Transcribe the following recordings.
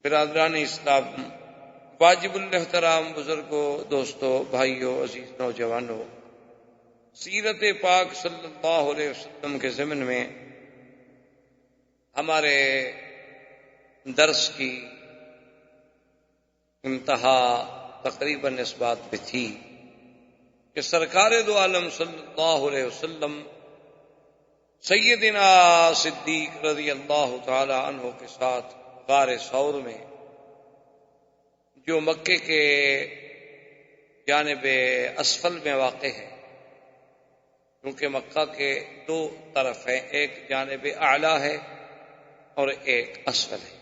برادران اسلام، واجب الاحترام بزرگوں، دوستوں، بھائیوں، عزیز نوجوانوں، سیرت پاک صلی اللہ علیہ وسلم کے ضمن میں ہمارے درس کی انتہا تقریباً اس بات پہ تھی کہ سرکار دو عالم صلی اللہ علیہ وسلم سیدنا صدیق رضی اللہ تعالی عنہ کے ساتھ غار ثور میں، جو مکے کے جانب اسفل میں واقع ہے، کیونکہ مکہ کے دو طرف ہیں، ایک جانب اعلیٰ ہے اور ایک اسفل ہے۔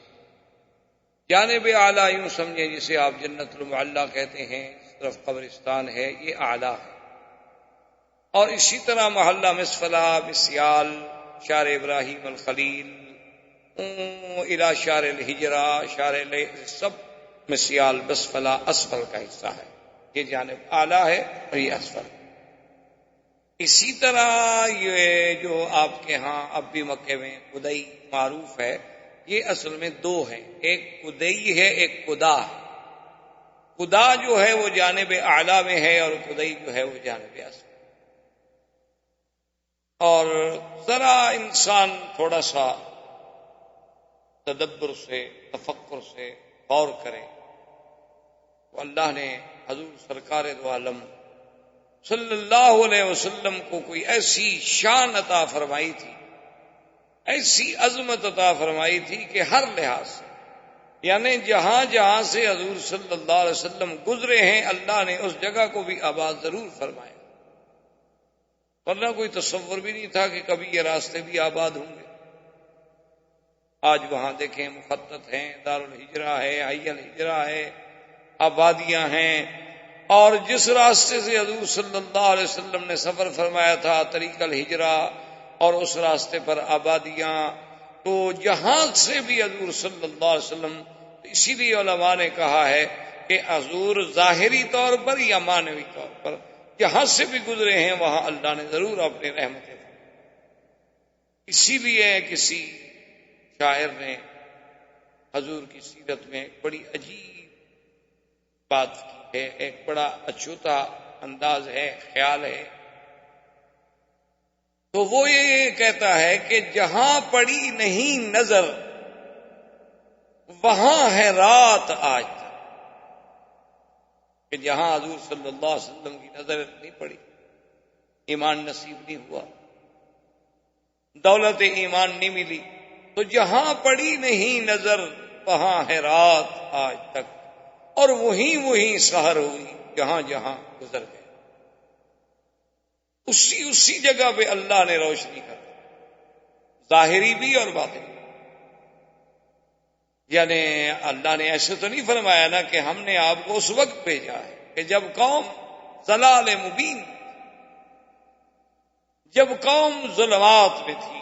جانب اعلیٰ یوں سمجھیں جسے آپ جنت المعلیٰ کہتے ہیں، اس طرف قبرستان ہے، یہ اعلیٰ ہے۔ اور اسی طرح محلہ مسفلہ، مسیال، شار ابراہیم الخلیل، الى شار الحجرہ، سب مسیال بسفلہ اسفل کا حصہ ہے۔ یہ جانب اعلیٰ ہے اور یہ اسفل ہے۔ اسی طرح یہ جو آپ کے ہاں اب بھی مکے میں قدئی معروف ہے، یہ اصل میں دو ہیں، ایک قدئی ہے، ایک قدا ہے۔ قدا جو ہے وہ جانب اعلیٰ میں ہے اور قدئی جو ہے وہ جانب اسفل۔ اور ذرا انسان تھوڑا سا تدبر سے، تفکر سے غور کرے تو اللہ نے حضور سرکار دو عالم صلی اللہ علیہ وسلم کو کوئی ایسی شان عطا فرمائی تھی، ایسی عظمت عطا فرمائی تھی کہ ہر لحاظ سے، یعنی جہاں جہاں سے حضور صلی اللہ علیہ وسلم گزرے ہیں، اللہ نے اس جگہ کو بھی آباد ضرور فرمایا، ورنہ کوئی تصور بھی نہیں تھا کہ کبھی یہ راستے بھی آباد ہوں گے۔ آج وہاں دیکھیں مخطط ہیں، دارالحجرہ ہے، حی الحجرہ ہے، آبادیاں ہیں، اور جس راستے سے حضور صلی اللہ علیہ وسلم نے سفر فرمایا تھا، طریق الحجرہ، اور اس راستے پر آبادیاں، تو جہاں سے بھی حضور صلی اللہ علیہ وسلم، اسی لیے علماء نے کہا ہے کہ حضور ظاہری طور پر یا معنوی طور پر جہاں سے بھی گزرے ہیں وہاں اللہ نے ضرور اپنی رحمتیں فرمائی۔ اسی لیے کسی شاعر نے حضور کی سیرت میں ایک بڑی عجیب بات کی ہے، ایک بڑا اچھوتا انداز ہے، خیال ہے، تو وہ یہ کہتا ہے کہ جہاں پڑی نہیں نظر وہاں ہے رات آج تک، کہ جہاں حضور صلی اللہ علیہ وسلم کی نظر نہیں پڑی، ایمان نصیب نہیں ہوا، دولت ایمان نہیں ملی، تو جہاں پڑی نہیں نظر وہاں ہے رات آج تک، اور وہیں سحر ہوئی جہاں جہاں گزر گئے۔ اسی جگہ پہ اللہ نے روشنی کر دی، ظاہری بھی اور باطنی۔ یعنی اللہ نے ایسے تو نہیں فرمایا نا کہ ہم نے آپ کو اس وقت بھیجا ہے کہ جب قوم ضلال مبین، جب قوم ظلمات میں تھی،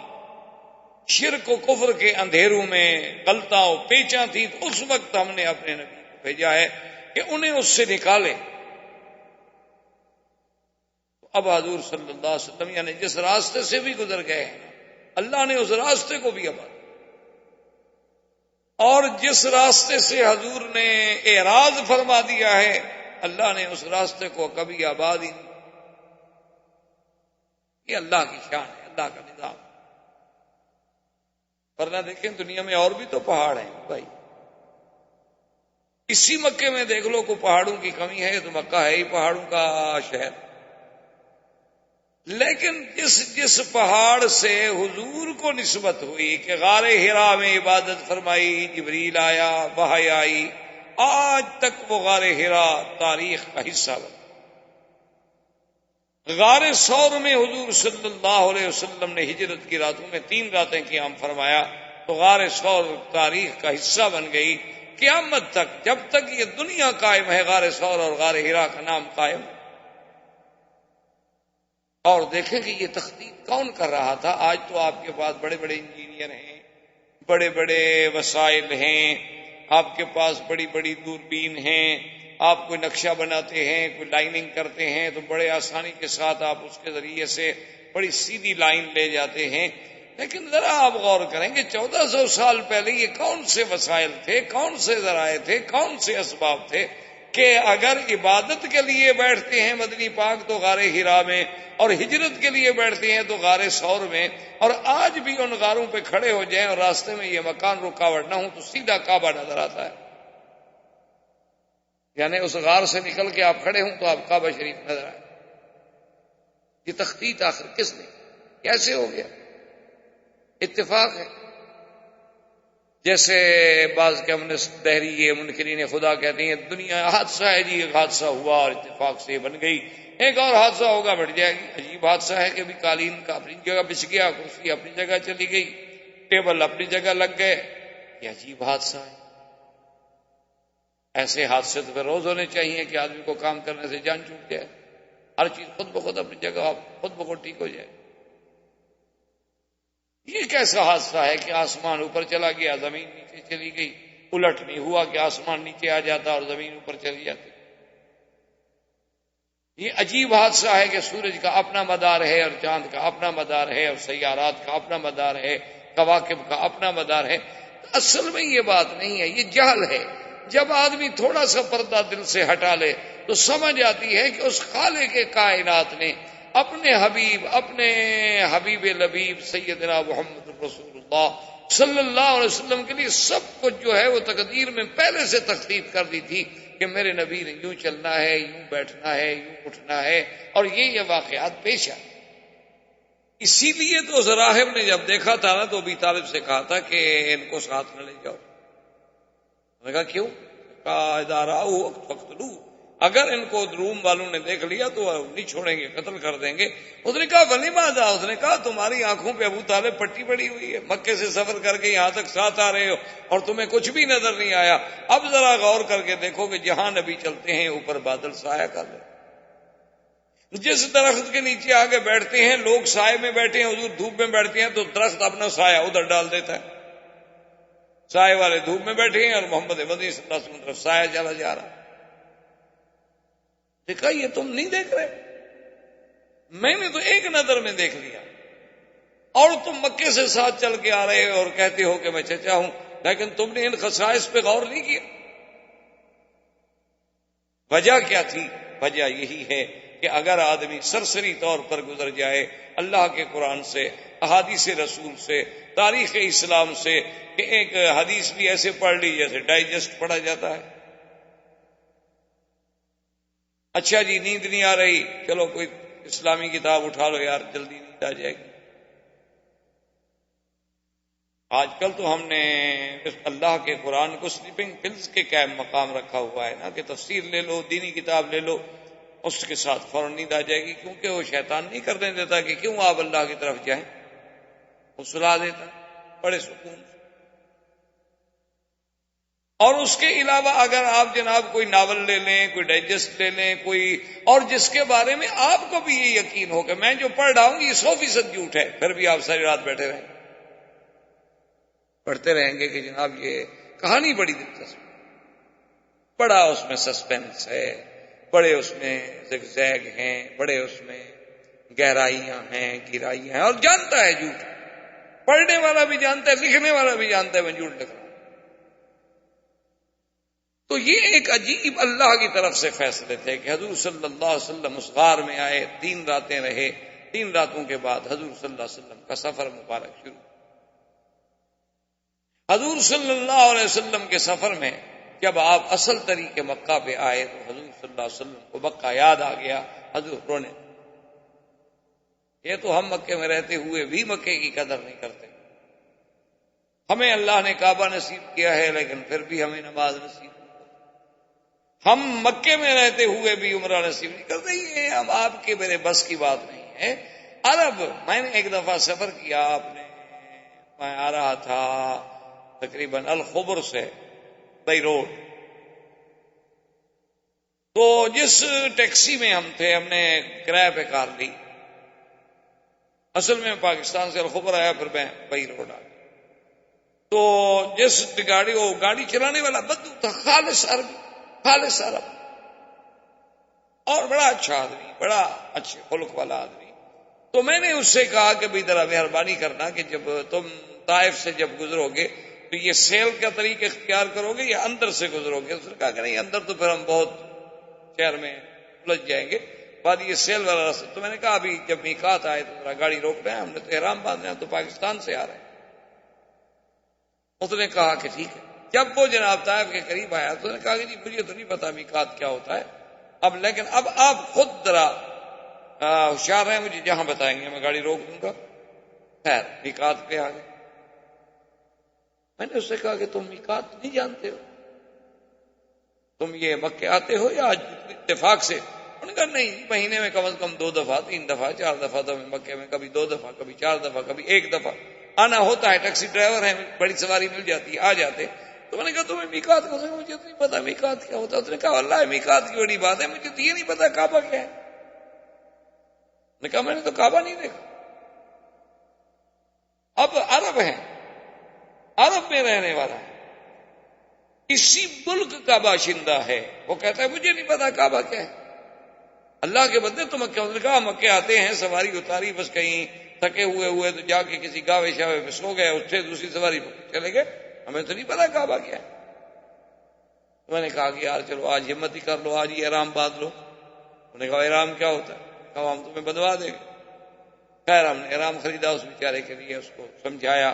شرک و کفر کے اندھیروں میں غلطاں و پیچاں تھی، تو اس وقت ہم نے اپنے نبی کو بھیجا ہے کہ انہیں اس سے نکالے۔ اب حضور صلی اللہ علیہ وسلم یعنی جس راستے سے بھی گزر گئے ہیں، اللہ نے اس راستے کو بھی آباد، اور جس راستے سے حضور نے اعراض فرما دیا ہے، اللہ نے اس راستے کو کبھی آباد ہی نہیں۔ یہ اللہ کی شان ہے، اللہ کا نظام۔ ورنہ دیکھیں دنیا میں اور بھی تو پہاڑ ہیں بھائی، اسی مکے میں دیکھ لو، کو پہاڑوں کی کمی ہے تو مکہ ہے ہی پہاڑوں کا شہر، لیکن جس پہاڑ سے حضور کو نسبت ہوئی کہ غار حرا میں عبادت فرمائی، جبریل آیا، وحی آئی، آج تک وہ غار حرا تاریخ کا حصہ بنا۔ غار ثور میں حضور صلی اللہ علیہ وسلم نے ہجرت کی راتوں میں 3 راتیں قیام فرمایا، تو غار ثور تاریخ کا حصہ بن گئی قیامت تک، جب تک یہ دنیا قائم ہے غار ثور اور غار حرا کا نام قائم۔ اور دیکھیں کہ یہ تخطیط کون کر رہا تھا؟ آج تو آپ کے پاس بڑے بڑے انجینئر ہیں، بڑے بڑے وسائل ہیں، آپ کے پاس بڑی بڑی دوربین ہیں، آپ کوئی نقشہ بناتے ہیں، کوئی لائننگ کرتے ہیں تو بڑے آسانی کے ساتھ آپ اس کے ذریعے سے بڑی سیدھی لائن لے جاتے ہیں، لیکن ذرا آپ غور کریں کہ 1400 سال پہلے یہ کون سے وسائل تھے، کون سے ذرائع تھے، کون سے اسباب تھے کہ اگر عبادت کے لیے بیٹھتے ہیں مدنی پاک تو غار حرا میں، اور ہجرت کے لیے بیٹھتے ہیں تو غار ثور میں، اور آج بھی ان غاروں پہ کھڑے ہو جائیں اور راستے میں یہ مکان رکاوٹ نہ ہو تو سیدھا کعبہ نظر آتا ہے. یعنی اس غار سے نکل کے آپ کھڑے ہوں تو آپ کعبہ شریف نظر آئے. یہ تخطیط آخر کس نے، کیسے ہو گیا؟ اتفاق ہے. جیسے بعض کمیونسٹ دہریے منکرین خدا کہتے ہیں دنیا حادثہ ہے جی، ایک حادثہ ہوا اور اتفاق سے بن گئی، ایک اور حادثہ ہوگا بڑھ جائے گی. عجیب حادثہ ہے کہ بھی قالین کا اپنی جگہ بچ گیا، کرسی اپنی جگہ چلی گئی، ٹیبل اپنی جگہ لگ گئے. یہ عجیب حادثہ ہے. ایسے حادثے تو روز ہونے چاہیے کہ آدمی کو کام کرنے سے جان چھوٹ جائے، ہر چیز خود بخود اپنی جگہ خود بخود ٹھیک ہو جائے. یہ کیسا حادثہ ہے کہ آسمان اوپر چلا گیا، زمین نیچے چلی گئی؟ الٹ نہیں ہوا کہ آسمان نیچے آ جاتا اور زمین اوپر چلی جاتی. یہ عجیب حادثہ ہے کہ سورج کا اپنا مدار ہے اور چاند کا اپنا مدار ہے اور سیارات کا اپنا مدار ہے، کواکب کا اپنا مدار ہے. اصل میں یہ بات نہیں ہے، یہ جہل ہے. جب آدمی تھوڑا سا پردہ دل سے ہٹا لے تو سمجھ آتی ہے کہ اس خالق کائنات نے اپنے حبیب لبیب سیدنا محمد رسول اللہ صلی اللہ علیہ وسلم کے لیے سب کچھ جو ہے وہ تقدیر میں پہلے سے تخطیط کر دی تھی کہ میرے نبی نے یوں چلنا ہے، یوں بیٹھنا ہے، یوں اٹھنا ہے، اور یہ واقعات پیش آئے. اسی لیے تو اس راہب نے جب دیکھا تھا نا تو ابی طالب سے کہا تھا کہ ان کو ساتھ نہ لے جاؤ. نے کہا کیوں؟ کہا اذا راؤ فقتلوہ، اگر ان کو روم والوں نے دیکھ لیا تو نہیں چھوڑیں گے، قتل کر دیں گے. اس نے کہا ولیماذا؟ اس نے کہا تمہاری آنکھوں پہ ابو طالب پٹی پڑی ہوئی ہے، مکے سے سفر کر کے یہاں تک ساتھ آ رہے ہو اور تمہیں کچھ بھی نظر نہیں آیا. اب ذرا غور کر کے دیکھو کہ جہاں نبی چلتے ہیں اوپر بادل سایہ کر لے. جس درخت کے نیچے آگے بیٹھتے ہیں لوگ سائے میں بیٹھے ہیں، حضور دھوپ میں بیٹھتے ہیں تو درخت اپنا سایہ ادھر ڈال دیتا ہے. سائے والے دھوپ میں بیٹھے ہیں اور محمد مدنی صلی اللہ علیہ وسلم طرف سایہ چلا جا رہا. دیکھا یہ تم نہیں دیکھ رہے، میں نے تو ایک نظر میں دیکھ لیا، اور تم مکے سے ساتھ چل کے آ رہے ہو اور کہتے ہو کہ میں چچا ہوں، لیکن تم نے ان خصائص پہ غور نہیں کیا. وجہ کیا تھی؟ وجہ یہی ہے کہ اگر آدمی سرسری طور پر گزر جائے اللہ کے قرآن سے، احادیث رسول سے، تاریخ اسلام سے، کہ ایک حدیث بھی ایسے پڑھ لی جیسے ڈائجسٹ پڑھا جاتا ہے. اچھا جی نیند نہیں آ رہی، چلو کوئی اسلامی کتاب اٹھا لو یار جلدی نیند آ جائے گی. آج کل تو ہم نے اللہ کے قرآن کو سلیپنگ پلز کے قائم مقام رکھا ہوا ہے نا، کہ تفسیر لے لو، دینی کتاب لے لو، اس کے ساتھ فوراً نیند آ جائے گی. کیونکہ وہ شیطان نہیں کرنے دیتا کہ کیوں آپ اللہ کی طرف جائیں، وہ سلا دیتا بڑے سکون سے. اور اس کے علاوہ اگر آپ جناب کوئی ناول لے لیں، کوئی ڈائجسٹ لے لیں، کوئی اور جس کے بارے میں آپ کو بھی یہ یقین ہو کہ میں جو پڑھ رہا ہوں یہ 100% جھوٹ ہے، پھر بھی آپ ساری رات بیٹھے رہیں پڑھتے رہیں گے کہ جناب یہ کہانی بڑی دلچسپ، بڑا اس میں سسپینس ہے، بڑے اس میں زگزیگ ہیں، بڑے اس میں گہرائیاں ہیں، گہرائیاں ہیں، اور جانتا ہے جھوٹ، پڑھنے والا بھی جانتا ہے، لکھنے والا بھی جانتا ہے میں جھوٹ لکھ رہا ہوں. تو یہ ایک عجیب اللہ کی طرف سے فیصلے تھے کہ حضور صلی اللہ علیہ وسلم اس غار میں آئے، 3 راتیں رہے. 3 راتوں کے بعد حضور صلی اللہ علیہ وسلم کا سفر مبارک شروع. حضور صلی اللہ علیہ وسلم کے سفر میں جب آپ اصل طریقے مکہ پہ آئے تو حضور صلی اللہ علیہ وسلم کو مکہ یاد آ گیا. حضور رونے، یہ تو ہم مکے میں رہتے ہوئے بھی مکے کی قدر نہیں کرتے. ہمیں اللہ نے کعبہ نصیب کیا ہے لیکن پھر بھی ہمیں نماز نصیب نہیں. ہم مکے میں رہتے ہوئے بھی عمرہ نصیب نہیں کرتے. یہ ہم آپ کے میرے بس کی بات نہیں ہے. عرب، میں نے ایک دفعہ سفر کیا، میں آ رہا تھا تقریباً الخبر سے بائی روڈ، تو جس ٹیکسی میں ہم تھے ہم نے کرایہ پہ کار لی. اصل میں پاکستان سے الخبر آیا، پھر میں بائی روڈ آ گیا. تو جس گاڑی چلانے والا بدو تھا، خالص عرب، اور بڑا اچھا آدمی، بڑا اچھے خلق والا آدمی. تو میں نے اس سے کہا کہ بھائی ذرا مہربانی کرنا کہ جب تم طائف سے جب گزرو گے تو یہ سیل کا طریقہ اختیار کرو گے یا اندر سے گزرو گے؟ اس نے کہا کہ نہیں، اندر تو پھر ہم بہت شہر میں الجھ جائیں گے، بعد یہ سیل والا راستہ۔ تو میں نے کہا ابھی جب میقات آئے تو ذرا گاڑی روک رہے ہیں، ہم نے تو احرام باندھنا ہے، تو پاکستان سے آ رہے ہیں۔ اس نے کہا کہ ٹھیک ہے۔ جب وہ جناب طائف کے قریب آیا تو نے کہا کہ جی مجھے تو نہیں پتا میقات کیا ہوتا ہے، لیکن اب آپ خود ذرا ہوشیار ہیں، مجھے جہاں بتائیں گے میں گاڑی روک دوں گا۔ خیر میقات پہ آ گئے۔ میں نے اس سے کہا کہ تم میقات نہیں جانتے ہو، تم یہ مکے آتے ہو یا آج اتفاق سے؟ انہوں نے کہا نہیں، مہینے میں کم از کم 2 دفعہ 3 دفعہ 4 دفعہ تو میں مکے میں، کبھی 2 دفعہ کبھی 4 دفعہ کبھی 1 دفعہ آنا ہوتا ہے، ٹیکسی ڈرائیور ہے، بڑی سواری مل جاتی ہے، آ جاتے۔ تو میں نے کہا تمہیں میقات کو مجھے تو نہیں پتا میقات کیا ہوتا ہے۔ اس نے کہا اللہ میقات کی بڑی بات ہے، مجھے تو یہ نہیں پتا کعبہ کیا ہے۔ نے کہا میں نے تو کعبہ نہیں دیکھا۔ اب عرب ہیں، عرب میں رہنے والا ہے، اسی ملک کا باشندہ ہے، وہ کہتا ہے مجھے نہیں پتا کعبہ کیا ہے۔ اللہ کے بندے تو مکہ، نے کہا مکے آتے ہیں، سواری اتاری، بس کہیں تھکے ہوئے تو جا کے کسی گاوے شاوے پہ سو گئے، اٹھے دوسری سواری پہ چلے گئے، ہمیں تو نہیں پتا کعبہ کیا ہے۔ تو میں نے کہا کہ یار چلو آج ہمت ہی کر لو، آج ہی احرام باندھ لو۔ انہوں نے کہا احرام کیا ہوتا ہے؟ کہا ہم تمہیں بندوا دیں گے۔ خیر ہم نے احرام خریدا اس بیچارے کے لیے، اس کو سمجھایا،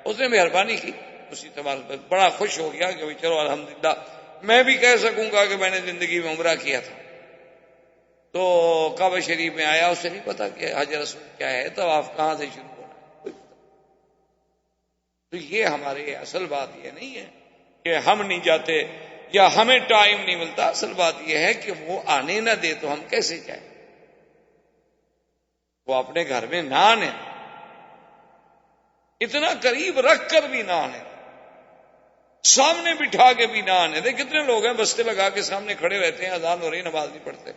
اس نے مہربانی کی، اسی تمہارے پر بڑا خوش ہو گیا کہ چلو الحمدللہ میں بھی کہہ سکوں گا کہ میں نے زندگی میں عمرہ کیا تھا۔ تو کعبہ شریف میں آیا، اسے نہیں پتا کہ حجر اسود کیا ہے، تو آپ کہاں سے شروع ہونا ہے۔ تو یہ ہمارے اصل بات یہ نہیں ہے کہ ہم نہیں جاتے یا ہمیں ٹائم نہیں ملتا، اصل بات یہ ہے کہ وہ آنے نہ دے تو ہم کیسے جائیں؟ وہ اپنے گھر میں نہ آنے، اتنا قریب رکھ کر بھی نہ آنے، سامنے بٹھا کے بھی نہ آنے دے۔ کتنے لوگ ہیں بستے لگا کے سامنے کھڑے رہتے ہیں، اذان ہو رہی نماز نہیں پڑھتے۔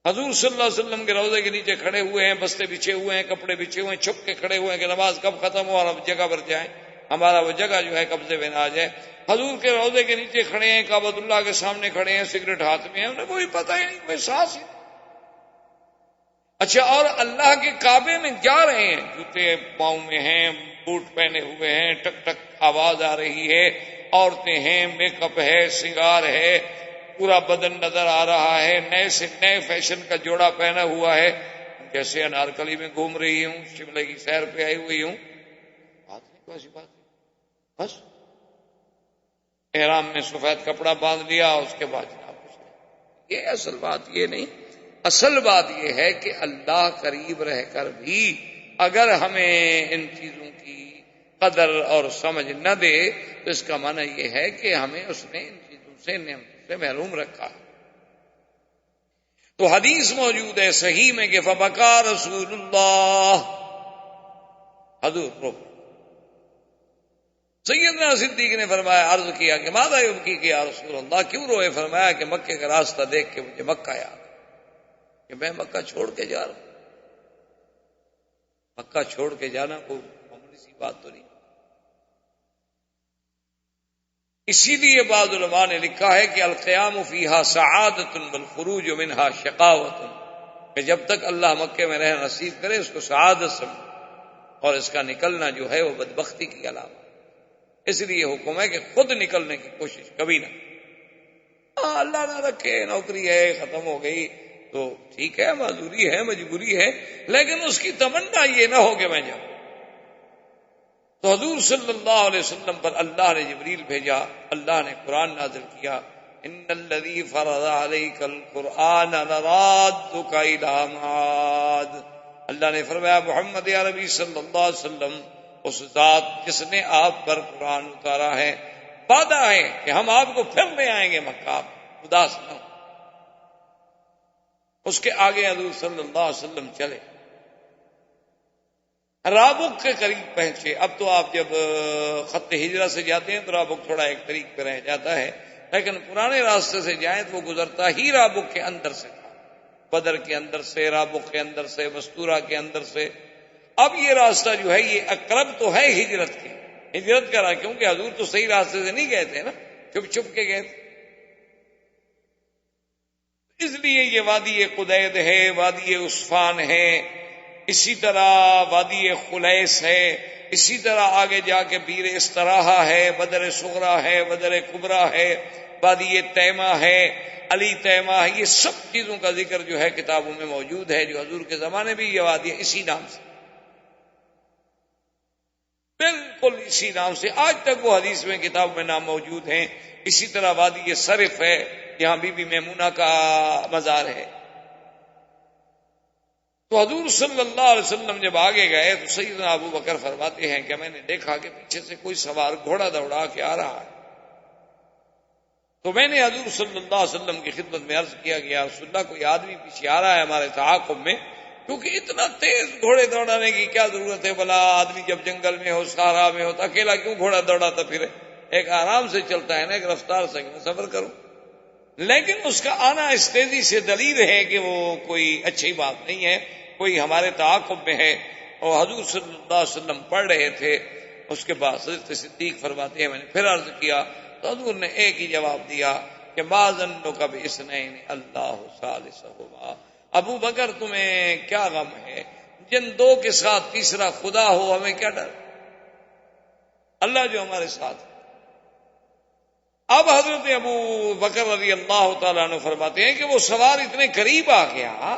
حضور صلی اللہ علیہ وسلم کے روضے کے نیچے کھڑے ہوئے ہیں، بستے بچھے ہوئے ہیں، کپڑے بچھے ہوئے ہیں، چھپ کے کھڑے ہوئے ہیں کہ نماز کب ختم ہو اور اب جگہ پر جائیں، ہمارا وہ جگہ جو ہے قبضے میں نہ آ جائے۔ حضور کے روضے کے نیچے کھڑے ہیں، کعبۃ اللہ کے سامنے کھڑے ہیں، سگریٹ ہاتھ میں ہے، انہیں کوئی پتہ ہی نہیں، کوئی سانس ہی نہیں۔ اچھا، اور اللہ کے کعبے میں جا رہے ہیں، جوتے پاؤں میں ہیں، بوٹ پہنے ہوئے ہیں، ٹک ٹک آواز آ رہی ہے، عورتیں ہیں، میک اپ ہے، سنگار ہے، پورا بدن نظر آ رہا ہے، نئے سے نئے فیشن کا جوڑا پہنا ہوا ہے، جیسے انارکلی میں گھوم رہی ہوں، شملے کی سیر پہ آئی ہوئی ہوں۔ بات نہیں، کوئی ایسی بات نہیں، بس احرام میں سفید کپڑا باندھ لیا، اس کے بعد جناب کچھ نہیں۔ یہ اصل بات یہ نہیں، اصل بات یہ ہے کہ اللہ قریب رہ کر بھی اگر ہمیں ان چیزوں کی قدر اور سمجھ نہ دے تو اس کا معنی یہ ہے کہ ہمیں اس نے ان چیزوں سے، نعمتوں سے محروم رکھا۔ تو حدیث موجود ہے صحیح میں کہ فبکا رسول اللہ، حضور رو، سیدنا صدیق نے فرمایا، عرض کیا کہ ماذا یبکی کہ یا رسول اللہ، کیوں روئے؟ فرمایا کہ مکے کا راستہ دیکھ کے مجھے مکہ یاد کہ میں مکہ چھوڑ کے جا رہا ہوں۔ مکہ چھوڑ کے جانا کوئی معمولی سی بات تو نہیں۔ اسی لیے بعض علماء نے لکھا ہے کہ القیام فیہا سعادت والخروج منہا شقاوت، کہ جب تک اللہ مکے میں رہنا نصیب کرے اس کو سعادت سمجھے، اور اس کا نکلنا جو ہے وہ بدبختی کی علامت۔ اس لیے حکم ہے کہ خود نکلنے کی کوشش کبھی نہ۔ اللہ نہ رکھے نوکری ہے ختم ہو گئی تو ٹھیک ہے، معذوری ہے، مجبوری ہے، لیکن اس کی تمنا یہ نہ ہو کہ میں جاؤں۔ تو حضور صلی اللہ علیہ وسلم پر اللہ نے جبریل بھیجا، اللہ نے قرآن نازل کیا، ان الذی فرض علیک القرآن لرادک الی معاد۔ اللہ نے فرمایا محمد عربی صلی اللہ علیہ وسلم، اس ذات جس نے آپ پر قرآن اتارا ہے، وعدہ ہے کہ ہم آپ کو پھر لے آئیں گے مکہ، آپ اداس نہ ہو۔ اس کے آگے حضور صلی اللہ علیہ وسلم چلے، رابق کے قریب پہنچے۔ اب تو آپ جب خط ہجرت سے جاتے ہیں تو رابق تھوڑا ایک طریق پہ رہ جاتا ہے، لیکن پرانے راستے سے جائیں تو وہ گزرتا ہی رابق کے اندر سے، بدر کے اندر سے، رابق کے اندر سے، مستورہ کے اندر سے۔ اب یہ راستہ جو ہے یہ اقرب تو ہے ہجرت کے، ہجرت کا راہ، کیونکہ حضور تو صحیح راستے سے نہیں گئے تھے نا، چھپ چھپ کے گئے تھے۔ اس لیے یہ وادی قدید ہے، وادی عصفان ہے، اسی طرح وادی خلیس ہے، اسی طرح آگے جا کے بیر استراحہ ہے، بدر صغرا ہے، بدر کبرا ہے، وادی تیمہ ہے، علی تیمہ ہے. یہ سب چیزوں کا ذکر جو ہے کتابوں میں موجود ہے. جو حضور کے زمانے میں یہ وادی اسی نام سے، بالکل اسی نام سے آج تک وہ حدیث میں کتاب میں نام موجود ہیں. اسی طرح وادی صرف ہے، یہاں بی بی میمونہ کا مزار ہے. تو حضور صلی اللہ علیہ وسلم جب آگے گئے تو سیدنا ابو بکر فرماتے ہیں کہ میں نے دیکھا کہ پیچھے سے کوئی سوار گھوڑا دوڑا کے آ رہا ہے. تو میں نے حضور صلی اللہ علیہ وسلم کی خدمت میں عرض کیا کہ یا رسول اللہ کوئی آدمی پیچھے آ رہا ہے ہمارے تعاقب میں، کیونکہ اتنا تیز گھوڑے دوڑانے کی کیا ضرورت ہے؟ بلا آدمی جب جنگل میں ہو، صحرا میں ہو تو اکیلا کیوں گھوڑا دوڑاتا پھرے؟ ایک آرام سے چلتا ہے نا، ایک رفتار سے میں سفر کروں. لیکن اس کا آنا اس تیزی سے دلیل ہے کہ وہ کوئی اچھی بات نہیں ہے، کوئی ہمارے تعاقب میں ہے. اور حضور صلی اللہ علیہ وسلم پڑھ رہے تھے. اس کے بعد حضرت صدیق فرماتے ہیں میں نے پھر عرض کیا تو حضور نے ایک ہی جواب دیا کہ ما ظنک باثنین اللہ ثالثہما. ابو بکر تمہیں کیا غم ہے؟ جن دو کے ساتھ تیسرا خدا ہو ہمیں کیا ڈر؟ اللہ جو ہمارے ساتھ ہے. اب حضرت ابو بکر رضی اللہ تعالیٰ عنہ فرماتے ہیں کہ وہ سوار اتنے قریب آ گیا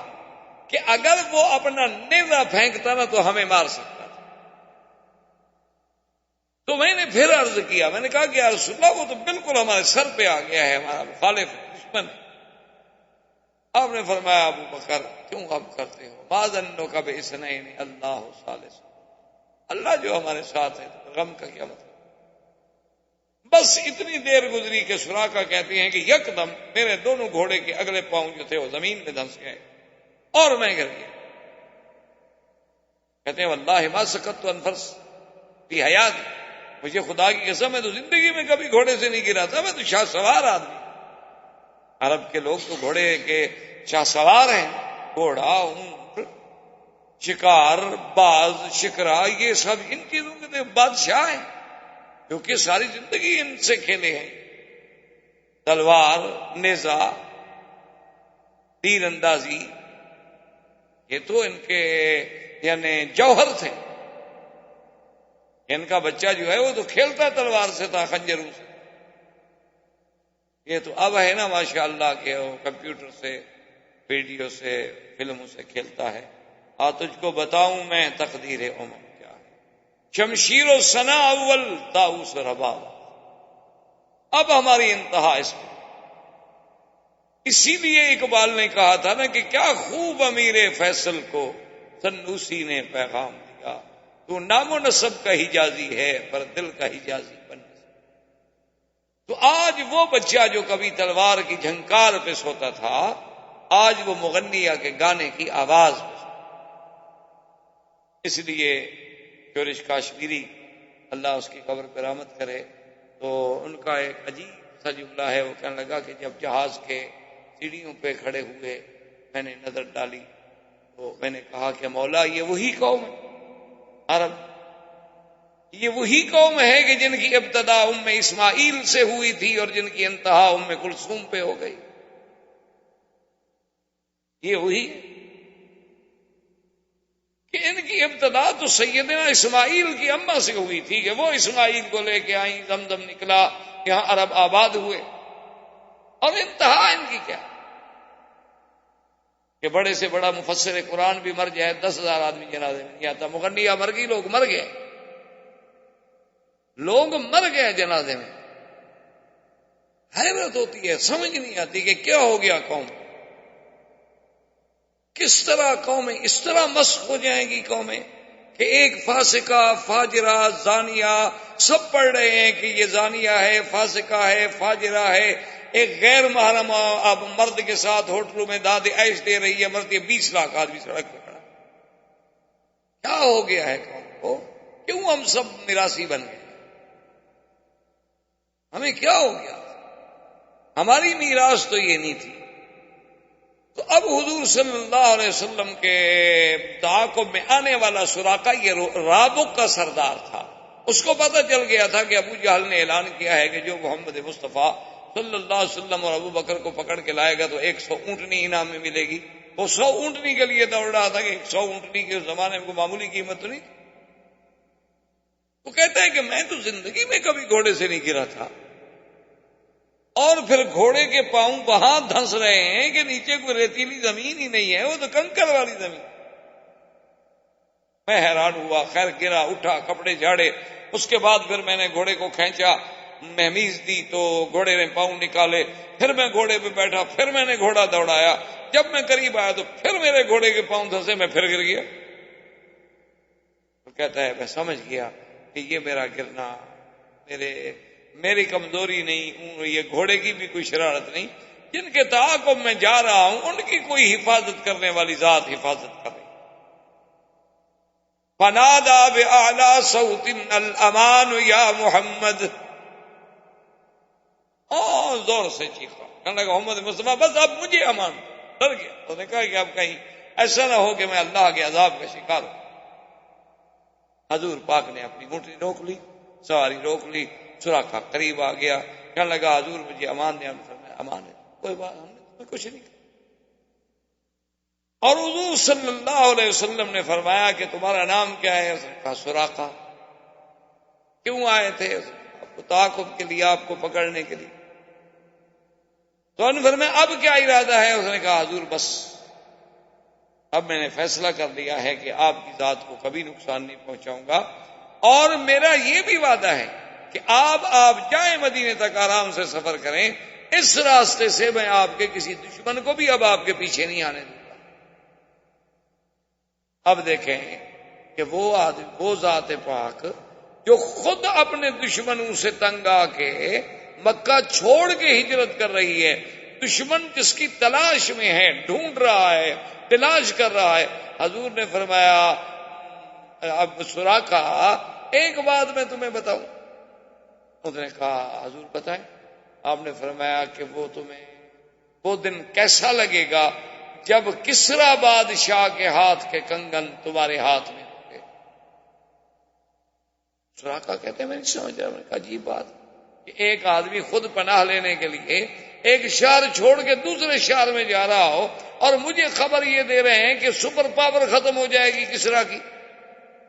کہ اگر وہ اپنا نیزہ پھینکتا نا تو ہمیں مار سکتا تھا. تو میں نے پھر عرض کیا، میں نے کہا کہ یا رسول اللہ وہ تو بالکل ہمارے سر پہ آ گیا ہے، ہمارا مخالف دشمن. آپ نے فرمایا ابو بکر کیوں غم کرتے ہو؟ ما ظنک باثنین اللہ ثالث. اللہ جو ہمارے ساتھ ہے تو غم کا کیا مطلب؟ بس اتنی دیر گزری کہ سراقہ کہتے ہیں کہ یکدم میرے دونوں گھوڑے کے اگلے پاؤں جو تھے وہ زمین میں دھنس گئے اور میں گر گیا. کہتے ہیں واللہ ما سکت انفرس فی حیات، مجھے خدا کی قسم ہے تو زندگی میں کبھی گھوڑے سے نہیں گرا تھا. میں تو شاہ سوار آدمی، عرب کے لوگ تو گھوڑے کے شاہ سوار ہیں. گھوڑا، اونٹ، شکار، باز، شکرا، یہ سب ان چیزوں کے تو بادشاہ ہیں کیونکہ ساری زندگی ان سے کھیلے ہیں. تلوار، نیزہ، تیر اندازی، یہ تو ان کے یعنی جوہر تھے. ان کا بچہ جو ہے وہ تو کھیلتا تلوار سے تھا، خنجروں سے. یہ تو اب ہے نا ماشاءاللہ کہ وہ کمپیوٹر سے، ویڈیو سے، فلموں سے کھیلتا ہے. تجھ کو بتاؤں میں تقدیر عمر کیا ہے، شمشیر و ثنا اول طاؤس رباب. اب ہماری انتہا اس میں. اسی لیے اقبال نے کہا تھا نا کہ کیا خوب امیر فیصل کو سنوسی نے پیغام دیا، تو نام و نسب کا حجازی ہے پر دل کا حجازی بن. تو آج وہ بچہ جو کبھی تلوار کی جھنکار پہ سوتا تھا آج وہ مغنیہ کے گانے کی آواز پہ سوتا. اس لیے شورش کاشمیری اللہ اس کی قبر پہ رحمت کرے، تو ان کا ایک عجیب سا جملہ ہے. وہ کہنے لگا کہ جب جہاز کے سیڑھیوں پہ کھڑے ہوئے میں نے نظر ڈالی تو میں نے کہا کہ مولا یہ وہی قوم ہے عرب، یہ وہی قوم ہے کہ جن کی ابتدا اسماعیل سے ہوئی تھی اور جن کی انتہا کلثوم پہ ہو گئی. یہ وہی ہے کہ ان کی ابتدا تو سیدنا اسماعیل کی اماں سے ہوئی تھی کہ وہ اسماعیل کو لے کے آئیں، زمزم نکلا، یہاں عرب آباد ہوئے. اور انتہا ان کی کیا کہ بڑے سے بڑا مفسر قرآن بھی مر جائے، 10,000 آدمی جنازے میں نہیں آتا. مغنیہ مر گئی، لوگ مر گئے، لوگ مر گئے جنازے میں. حیرت ہوتی ہے، سمجھ نہیں آتی کہ کیا ہو گیا قوم. کس طرح قومیں اس طرح مسخ ہو جائیں گی قومیں کہ ایک فاسقہ، فاجرہ، زانیہ سب پڑھ رہے ہیں کہ یہ زانیہ ہے، فاسقہ ہے، فاجرہ ہے. ایک غیر محرم اب مرد کے ساتھ ہوٹلوں میں داد عیش دے رہی ہے، مرد 20 لاکھ آدمی سڑک پہ کھڑا. کیا ہو گیا ہے قوم کو؟ کیوں ہم سب میراثی بن گئے؟ ہمیں کیا ہو گیا؟ ہماری میراث تو یہ نہیں تھی. تو اب حضور صلی اللہ علیہ وسلم کے تعاقب میں آنے والا سراقہ یہ رابق کا سردار تھا. اس کو پتہ چل گیا تھا کہ ابو جہل نے اعلان کیا ہے کہ جو محمد مصطفیٰ صلی اللہ علیہ وسلم اور ابو بکر کو پکڑ کے لائے گا تو 100 اونٹنی انعام میں ملے گی. وہ 100 اونٹنی کے لیے دوڑ رہا تھا کہ 100 اونٹنی کے زمانے میں کوئی معمولی قیمت تو نہیں. وہ کہتا ہے کہ میں تو زندگی میں کبھی گھوڑے سے نہیں گرا تھا، اور پھر گھوڑے کے پاؤں وہاں دھنس رہے ہیں کہ نیچے کوئی ریتیلی زمین ہی نہیں ہے، وہ تو کنکر والی زمین. میں حیران ہوا. خیر گرا، اٹھا، کپڑے جھاڑے. اس کے بعد پھر میں نے گھوڑے کو کھینچا، مہمیز دی تو گھوڑے نے پاؤں نکالے. پھر میں گھوڑے پہ بیٹھا، پھر میں نے گھوڑا دوڑایا. جب میں قریب آیا تو پھر میرے گھوڑے کے پاؤں دھنسے، میں پھر گر گیا. وہ کہتا ہے میں سمجھ گیا کہ یہ میرا گرنا میری کمزوری نہیں، یہ گھوڑے کی بھی کوئی شرارت نہیں. جن کے تعاقب میں جا رہا ہوں ان کی کوئی حفاظت کرنے والی ذات حفاظت کر رہی. فنادى بأعلى صوت الأمان یا محمد. زور سے چیخا، کہنے لگا محمد مصطفیٰ بس اب مجھے امان. ڈر گیا. اس نے کہا کہ اب کہیں ایسا نہ ہو کہ میں اللہ کے عذاب کا شکار ہوں. حضور پاک نے اپنی اونٹنی روک لی، سواری روک لی. سراقہ قریب آ گیا، کہنے لگا حضور مجھے امان دیا. امان ہے، کوئی بات، ہم نے تمہیں کچھ نہیں کہا. اور حضور صلی اللہ علیہ وسلم نے فرمایا کہ تمہارا نام کیا ہے؟ اس نے کہا سراقہ. کیوں آئے تھے؟ آپ کو تعاقب کے لیے، آپ کو پکڑنے کے لیے. تو انہوں نے فرمایا اب کیا ارادہ ہے؟ اس نے کہا حضور بس اب میں نے فیصلہ کر لیا ہے کہ آپ کی ذات کو کبھی نقصان نہیں پہنچاؤں گا، اور میرا یہ بھی وعدہ ہے کہ آپ جائیں مدینے تک، آرام سے سفر کریں، اس راستے سے میں آپ کے کسی دشمن کو بھی اب آپ کے پیچھے نہیں آنے دوں گا. اب دیکھیں کہ وہ ذات پاک جو خود اپنے دشمنوں سے تنگ آ کے مکہ چھوڑ کے ہجرت کر رہی ہے، دشمن جس کی تلاش میں ہے، ڈھونڈ رہا ہے، تلاش کر رہا ہے. حضور نے فرمایا اب سراقہ ایک بات میں تمہیں بتاؤں. اس نے کہا حضور بتائیں. آپ نے فرمایا کہ وہ دن کیسا لگے گا جب کسرا بادشاہ کے ہاتھ کے کنگن تمہارے ہاتھ میں ہوں گے. سراقہ کہتے ہیں میں نہیں سمجھ رہا. میں نے کہا عجیب بات کہ ایک آدمی خود پناہ لینے کے لیے ایک شہر چھوڑ کے دوسرے شہر میں جا رہا ہو، اور مجھے خبر یہ دے رہے ہیں کہ سپر پاور ختم ہو جائے گی کسرا کی،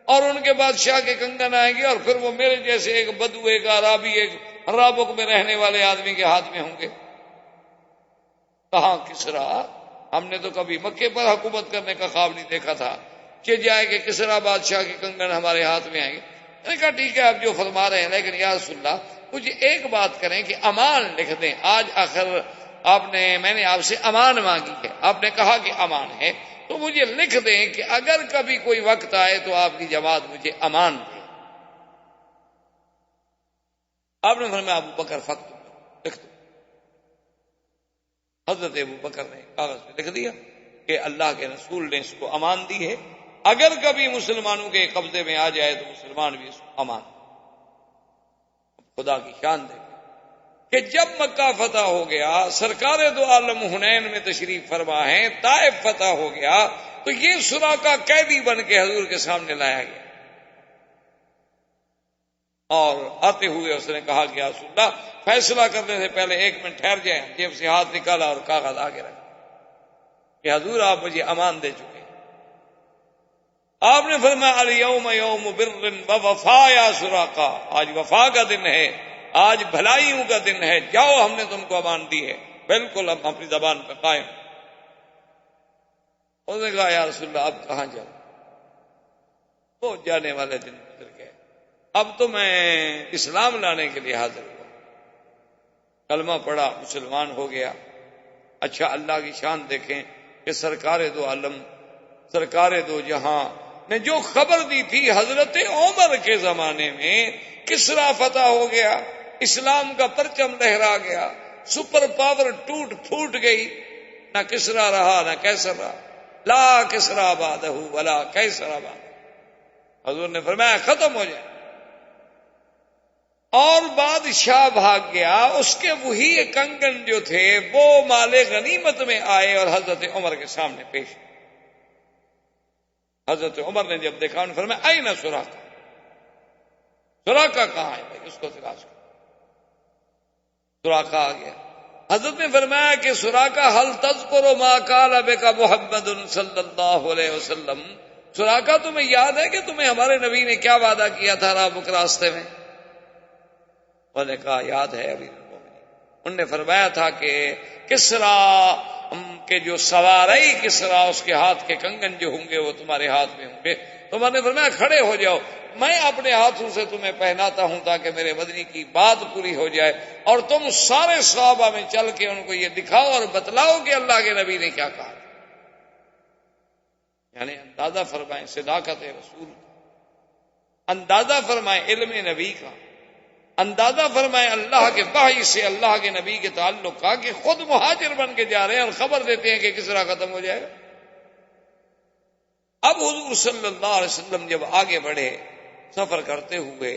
اور ان کے بادشاہ کے کنگن آئیں گے، اور پھر وہ میرے جیسے ایک بدو، ایک عرابی، ایک رابق میں رہنے والے آدمی کے ہاتھ میں ہوں گے. کہاں کسرا؟ ہم نے تو کبھی مکے پر حکومت کرنے کا خواب نہیں دیکھا تھا کہ جائے کہ کسرا بادشاہ کے کنگن ہمارے ہاتھ میں آئیں گے. میں نے کہا ٹھیک ہے آپ جو فرما رہے ہیں، لیکن یا رسول اللہ مجھے ایک بات کریں کہ امان لکھ دیں. آج آخر میں نے آپ سے امان مانگی ہے، آپ نے کہا کہ امان ہے، تو مجھے لکھ دیں کہ اگر کبھی کوئی وقت آئے تو آپ کی جماعت مجھے امان دے. آپ نے فرمایا ابو بکر فقط لکھ دو. حضرت ابو بکر نے کاغذ پہ لکھ دیا کہ اللہ کے رسول نے اس کو امان دی ہے، اگر کبھی مسلمانوں کے قبضے میں آ جائے تو مسلمان بھی اس کو امان. خدا کی شان دے کہ جب مکہ فتح ہو گیا، سرکار دو عالم حنین میں تشریف فرما ہے، طائف فتح ہو گیا، تو یہ سراقہ قیدی بن کے حضور کے سامنے لایا گیا. اور آتے ہوئے اس نے کہا کہ یا رسول اللہ فیصلہ کرنے سے پہلے 1 منٹ ٹھہر جائیں. جیب سے ہاتھ نکالا اور کاغذ آگے رکھا کہ حضور آپ مجھے امان دے چکے. آپ نے فرمایا الیوم یوم بر و وفا یا سراقہ، آج وفا کا دن ہے، آج بھلائیوں کا دن ہے، جاؤ ہم نے تم کو امان دی ہے، بالکل ہم اپنی زبان پہ قائم. اس نے کہا یا رسول اللہ اب کہاں جاؤں؟ وہ جانے والے دن گزر گئے، اب تو میں اسلام لانے کے لیے حاضر ہوا، کلمہ پڑھا، مسلمان ہو گیا. اچھا اللہ کی شان دیکھیں کہ سرکار دو عالم، سرکار دو جہاں نے جو خبر دی تھی حضرت عمر کے زمانے میں کسرا فتح ہو گیا، اسلام کا پرچم لہرا گیا، سپر پاور ٹوٹ پھوٹ گئی، نہ کسرا رہا نہ کیسر رہا، لا کسرا بعدہ ولا کیسر بعدہ. حضور نے فرمایا ختم ہو جائے. اور بادشاہ بھاگ گیا، اس کے وہی کنگن جو تھے وہ مال غنیمت میں آئے اور حضرت عمر کے سامنے پیش. حضرت عمر نے جب دیکھا انہوں نے فرمایا اینہ سراقہ، سراقہ کہاں ہے بھائی، اس کو تلاش کرو. سراقہ آ گیا. حضرت نے فرمایا کہ سراقہ حل تذکر ما قال بک محمد صلی اللہ علیہ وسلم، سراقہ تمہیں یاد ہے کہ تمہیں ہمارے نبی نے کیا وعدہ کیا تھا رابق راستے میں؟ انہوں نے کہا یاد ہے امیر المومنین. انہوں نے فرمایا تھا کہ کسرا کے جو سواری کسرا اس کے ہاتھ کے کنگن جو ہوں گے وہ تمہارے ہاتھ میں ہوں گے. تو میں نے فرمایا کھڑے ہو جاؤ، میں اپنے ہاتھوں سے تمہیں پہناتا ہوں تاکہ میرے مدنی کی بات پوری ہو جائے، اور تم سارے صحابہ میں چل کے ان کو یہ دکھاؤ اور بتلاؤ کہ اللہ کے نبی نے کیا کہا. یعنی اندازہ فرمائیں صداقت رسول کا، اندازہ فرمائیں علم نبی کا، اندازہ فرمائیں اللہ کے وحی سے اللہ کے نبی کے تعلق کا، کہ خود مہاجر بن کے جا رہے ہیں اور خبر دیتے ہیں کہ کسرا ختم ہو جائے گا. اب حضور صلی اللہ علیہ وسلم جب آگے بڑھے سفر کرتے ہوئے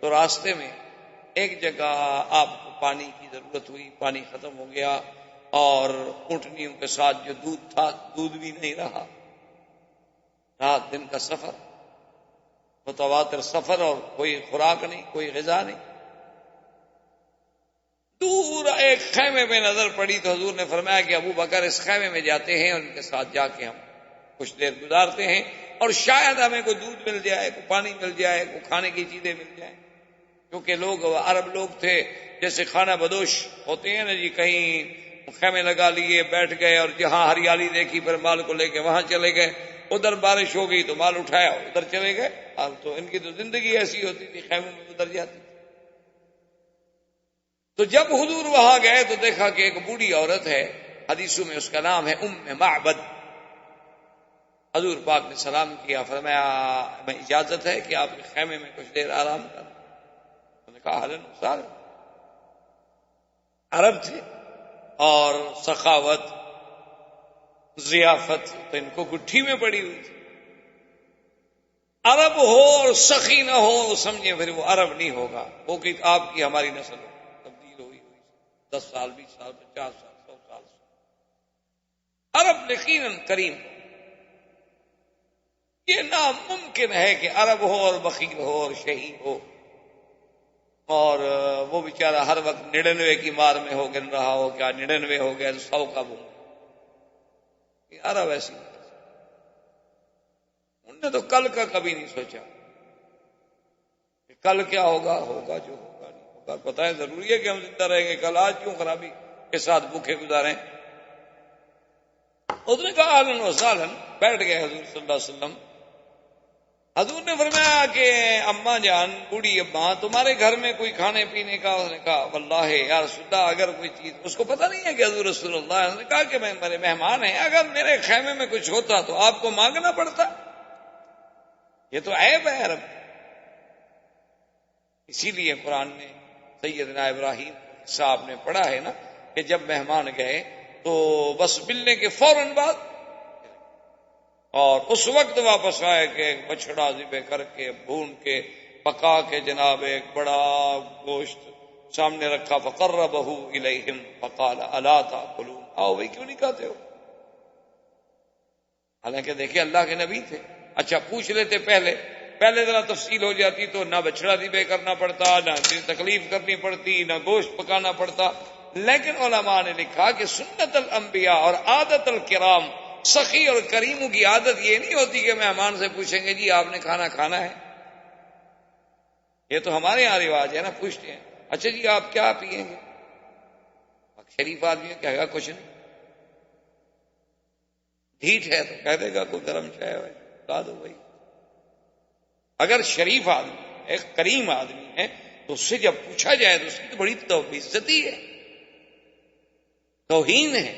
تو راستے میں ایک جگہ آپ کو پانی کی ضرورت ہوئی، پانی ختم ہو گیا اور اونٹنیوں کے ساتھ جو دودھ تھا دودھ بھی نہیں رہا. رات دن کا سفر، متواتر سفر، اور کوئی خوراک نہیں، کوئی غذا نہیں. دور ایک خیمے میں نظر پڑی تو حضور نے فرمایا کہ ابو بکر اس خیمے میں جاتے ہیں اور ان کے ساتھ جا کے ہم کچھ دیر گزارتے ہیں اور شاید ہمیں کوئی دودھ مل جائے، کوئی پانی مل جائے، کوئی کھانے کی چیزیں مل جائیں. کیونکہ لوگ عرب لوگ تھے جیسے کھانا بدوش ہوتے ہیں نا جی، کہیں خیمے لگا لیے بیٹھ گئے اور جہاں ہریالی دیکھی پھر مال کو لے کے وہاں چلے گئے، ادھر بارش ہو گئی تو مال اٹھایا ادھر چلے گئے. اب تو ان کی تو زندگی ایسی ہوتی تھی، خیموں میں ادھر جاتی. تو جب حضور وہاں گئے تو دیکھا کہ ایک بوڑھی عورت ہے، حدیثوں میں اس کا نام ہے ام معبد. حضور پاک نے سلام کیا، فرمایا میں اجازت ہے کہ آپ کے خیمے میں کچھ دیر آرام کریں؟ انہوں نے کہا اہلاً وسہلاً. عرب تھے اور سخاوت ضیافت تو ان کو گٹھی میں پڑی ہوئی تھی. عرب ہو اور سخی نہ ہو سمجھے پھر وہ عرب نہیں ہوگا. وہ کہ آپ کی ہماری نسل تبدیل ہوئی 10 سال 20 سال 50 سال 100 سال سے. عرب یقیناً کریم. یہ ناممکن ہے کہ عرب ہو اور بخیل ہو اور شہید ہو اور وہ بیچارہ ہر وقت 99 کی مار میں ہو گن رہا ہو. کیا 99 ہو گیا تو 100 کب ہوں گے؟ عرب ایسی انہوں نے تو کل کا کبھی نہیں سوچا کہ کل کیا ہوگا. ہوگا جو ہوگا نہیں ہوگا. پتہ ہے ضروری ہے کہ ہم زندہ رہیں گے، کل آج کیوں خرابی کے ساتھ بھوکے گزاریں. اس نے کہا اہلاً وسہلاً. بیٹھ گئے حضور صلی اللہ علیہ وسلم. حضور نے فرمایا کہ اماں جان، بوڑھی اماں، تمہارے گھر میں کوئی کھانے پینے کا؟ اس نے کہا واللہ یا رسول اللہ اگر کوئی چیز، اس کو پتہ نہیں ہے کہ حضور رسول اللہ. اس نے کہا کہ میں میرے مہمان ہیں، اگر میرے خیمے میں کچھ ہوتا تو آپ کو مانگنا پڑتا. یہ تو عیب ہے عرب. اسی لیے قرآن نے سیدنا ابراہیم صاحب نے پڑھا ہے نا کہ جب مہمان گئے تو بس ملنے کے فوراً بعد اور اس وقت واپس آئے کہ ایک بچڑا ذبح کر کے بھون کے پکا کے جناب ایک بڑا گوشت سامنے رکھا. فقربہ الیہم فقال الا تاکلون، آؤ بھائی کیوں نہیں کھاتے ہو؟ حالانکہ دیکھیں اللہ کے نبی تھے. اچھا پوچھ لیتے پہلے ذرا تفصیل ہو جاتی تو نہ بچڑا ذبح کرنا پڑتا، نہ تکلیف کرنی پڑتی، نہ گوشت پکانا پڑتا. لیکن علماء نے لکھا کہ سنت الانبیاء اور عادت الکرام، سخی اور کریموں کی عادت یہ نہیں ہوتی کہ مہمان سے پوچھیں گے جی آپ نے کھانا کھانا ہے. یہ تو ہمارے یہاں رواج ہے نا، پوچھتے ہیں اچھا جی آپ کیا پیئیں گے؟ شریف آدمی کہے گا کچھ نہیں. ڈھیٹ ہے تو کہہ دے گا کوئی گرم چائے لا دو بھائی. اگر شریف آدمی ایک کریم آدمی ہے تو اس سے جب پوچھا جائے تو اس کی تو بڑی عزتی ہے، توہین ہے،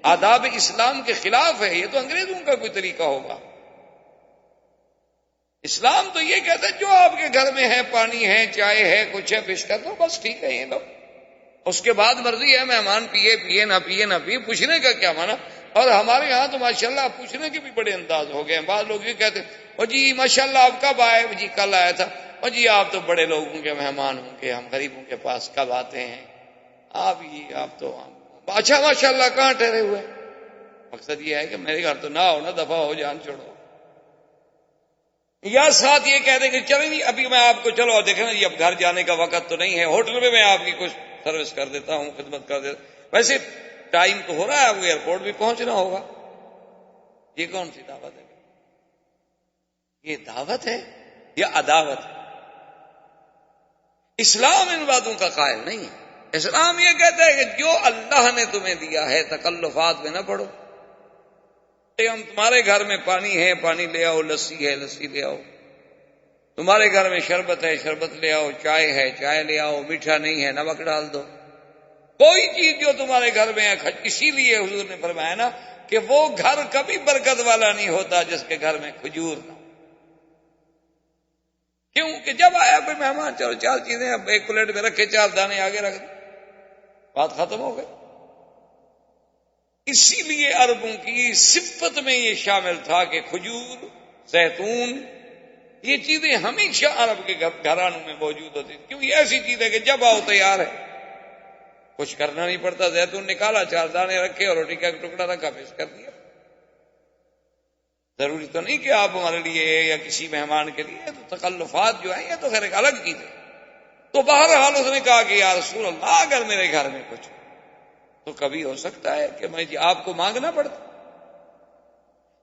آداب اسلام کے خلاف ہے. یہ تو انگریزوں کا کوئی طریقہ ہوگا. اسلام تو یہ کہتا ہے جو آپ کے گھر میں ہے، پانی ہے، چائے ہے، کچھ ہے، پیش کر دو بس ٹھیک ہے یہ لو. اس کے بعد مرضی ہے مہمان پیے نہ پیے پوچھنے کا کیا مانا. اور ہمارے ہاں تو ماشاءاللہ پوچھنے کے بھی بڑے انداز ہو گئے ہیں. بعض لوگ یہ کہتے ہیں او جی ماشاءاللہ آپ کب آئے؟ جی کل آیا تھا. او جی آپ تو بڑے لوگوں کے مہمان ہوں گے، ہم غریبوں کے پاس کب آتے ہیں؟ آپ تو اچھا ماشاءاللہ کہاں ٹھہرے ہوئے؟ مقصد یہ ہے کہ میرے گھر تو نہ ہو، نہ دفعہ ہو، جان چھوڑو. یا ساتھ یہ کہہ دیں کہ چلیں جی ابھی میں آپ کو چلو دیکھیں نا جی اب گھر جانے کا وقت تو نہیں ہے، ہوٹل میں آپ کی کچھ سروس کر دیتا ہوں، خدمت کر دیتا ہوں۔ ویسے ٹائم تو ہو رہا ہے، اب ایئرپورٹ بھی پہنچنا ہوگا۔ یہ کون سی دعوت ہے؟ یہ دعوت ہے یا عداوت ہے؟ اسلام ان باتوں کا قائل نہیں ہے۔ اسلام یہ کہتا ہے کہ جو اللہ نے تمہیں دیا ہے تکلفات میں نہ پڑو۔ ہم تمہارے گھر میں پانی ہے، پانی لے آؤ، لسی ہے، لسی لے آؤ، تمہارے گھر میں شربت ہے، شربت لے آؤ، چائے ہے، چائے لے آؤ، میٹھا نہیں ہے، نمک ڈال دو، کوئی چیز جو تمہارے گھر میں ہے۔ اسی لیے حضور نے فرمایا نا کہ وہ گھر کبھی برکت والا نہیں ہوتا جس کے گھر میں کھجور نہ ہو۔ کیوں کہ جب آیا کوئی مہمان، چلو چار چیزیں اب ایک پلیٹ میں رکھے، چار دانے آگے رکھ دیں، بات ختم ہو گئی۔ اسی لیے عربوں کی صفت میں یہ شامل تھا کہ کھجور، زیتون، یہ چیزیں ہمیشہ عرب کے گھرانوں میں موجود ہوتی تھی۔ کیوں؟ یہ ایسی چیز ہے کہ جب آؤ تیار ہے، کچھ کرنا نہیں پڑتا۔ زیتون نکالا، چار دانے رکھے اور روٹی کا ایک ٹکڑا رکھا، پیش کر دیا۔ ضروری تو نہیں کہ آپ ہمارے لیے یا کسی مہمان کے لیے، تو تکلفات جو ہیں یہ تو خیر ایک الگ چیز ہے۔ تو بہرحال اس نے کہا کہ یا رسول اللہ اگر میرے گھر میں کچھ تو کبھی ہو سکتا ہے کہ میں آپ کو مانگنا پڑتا۔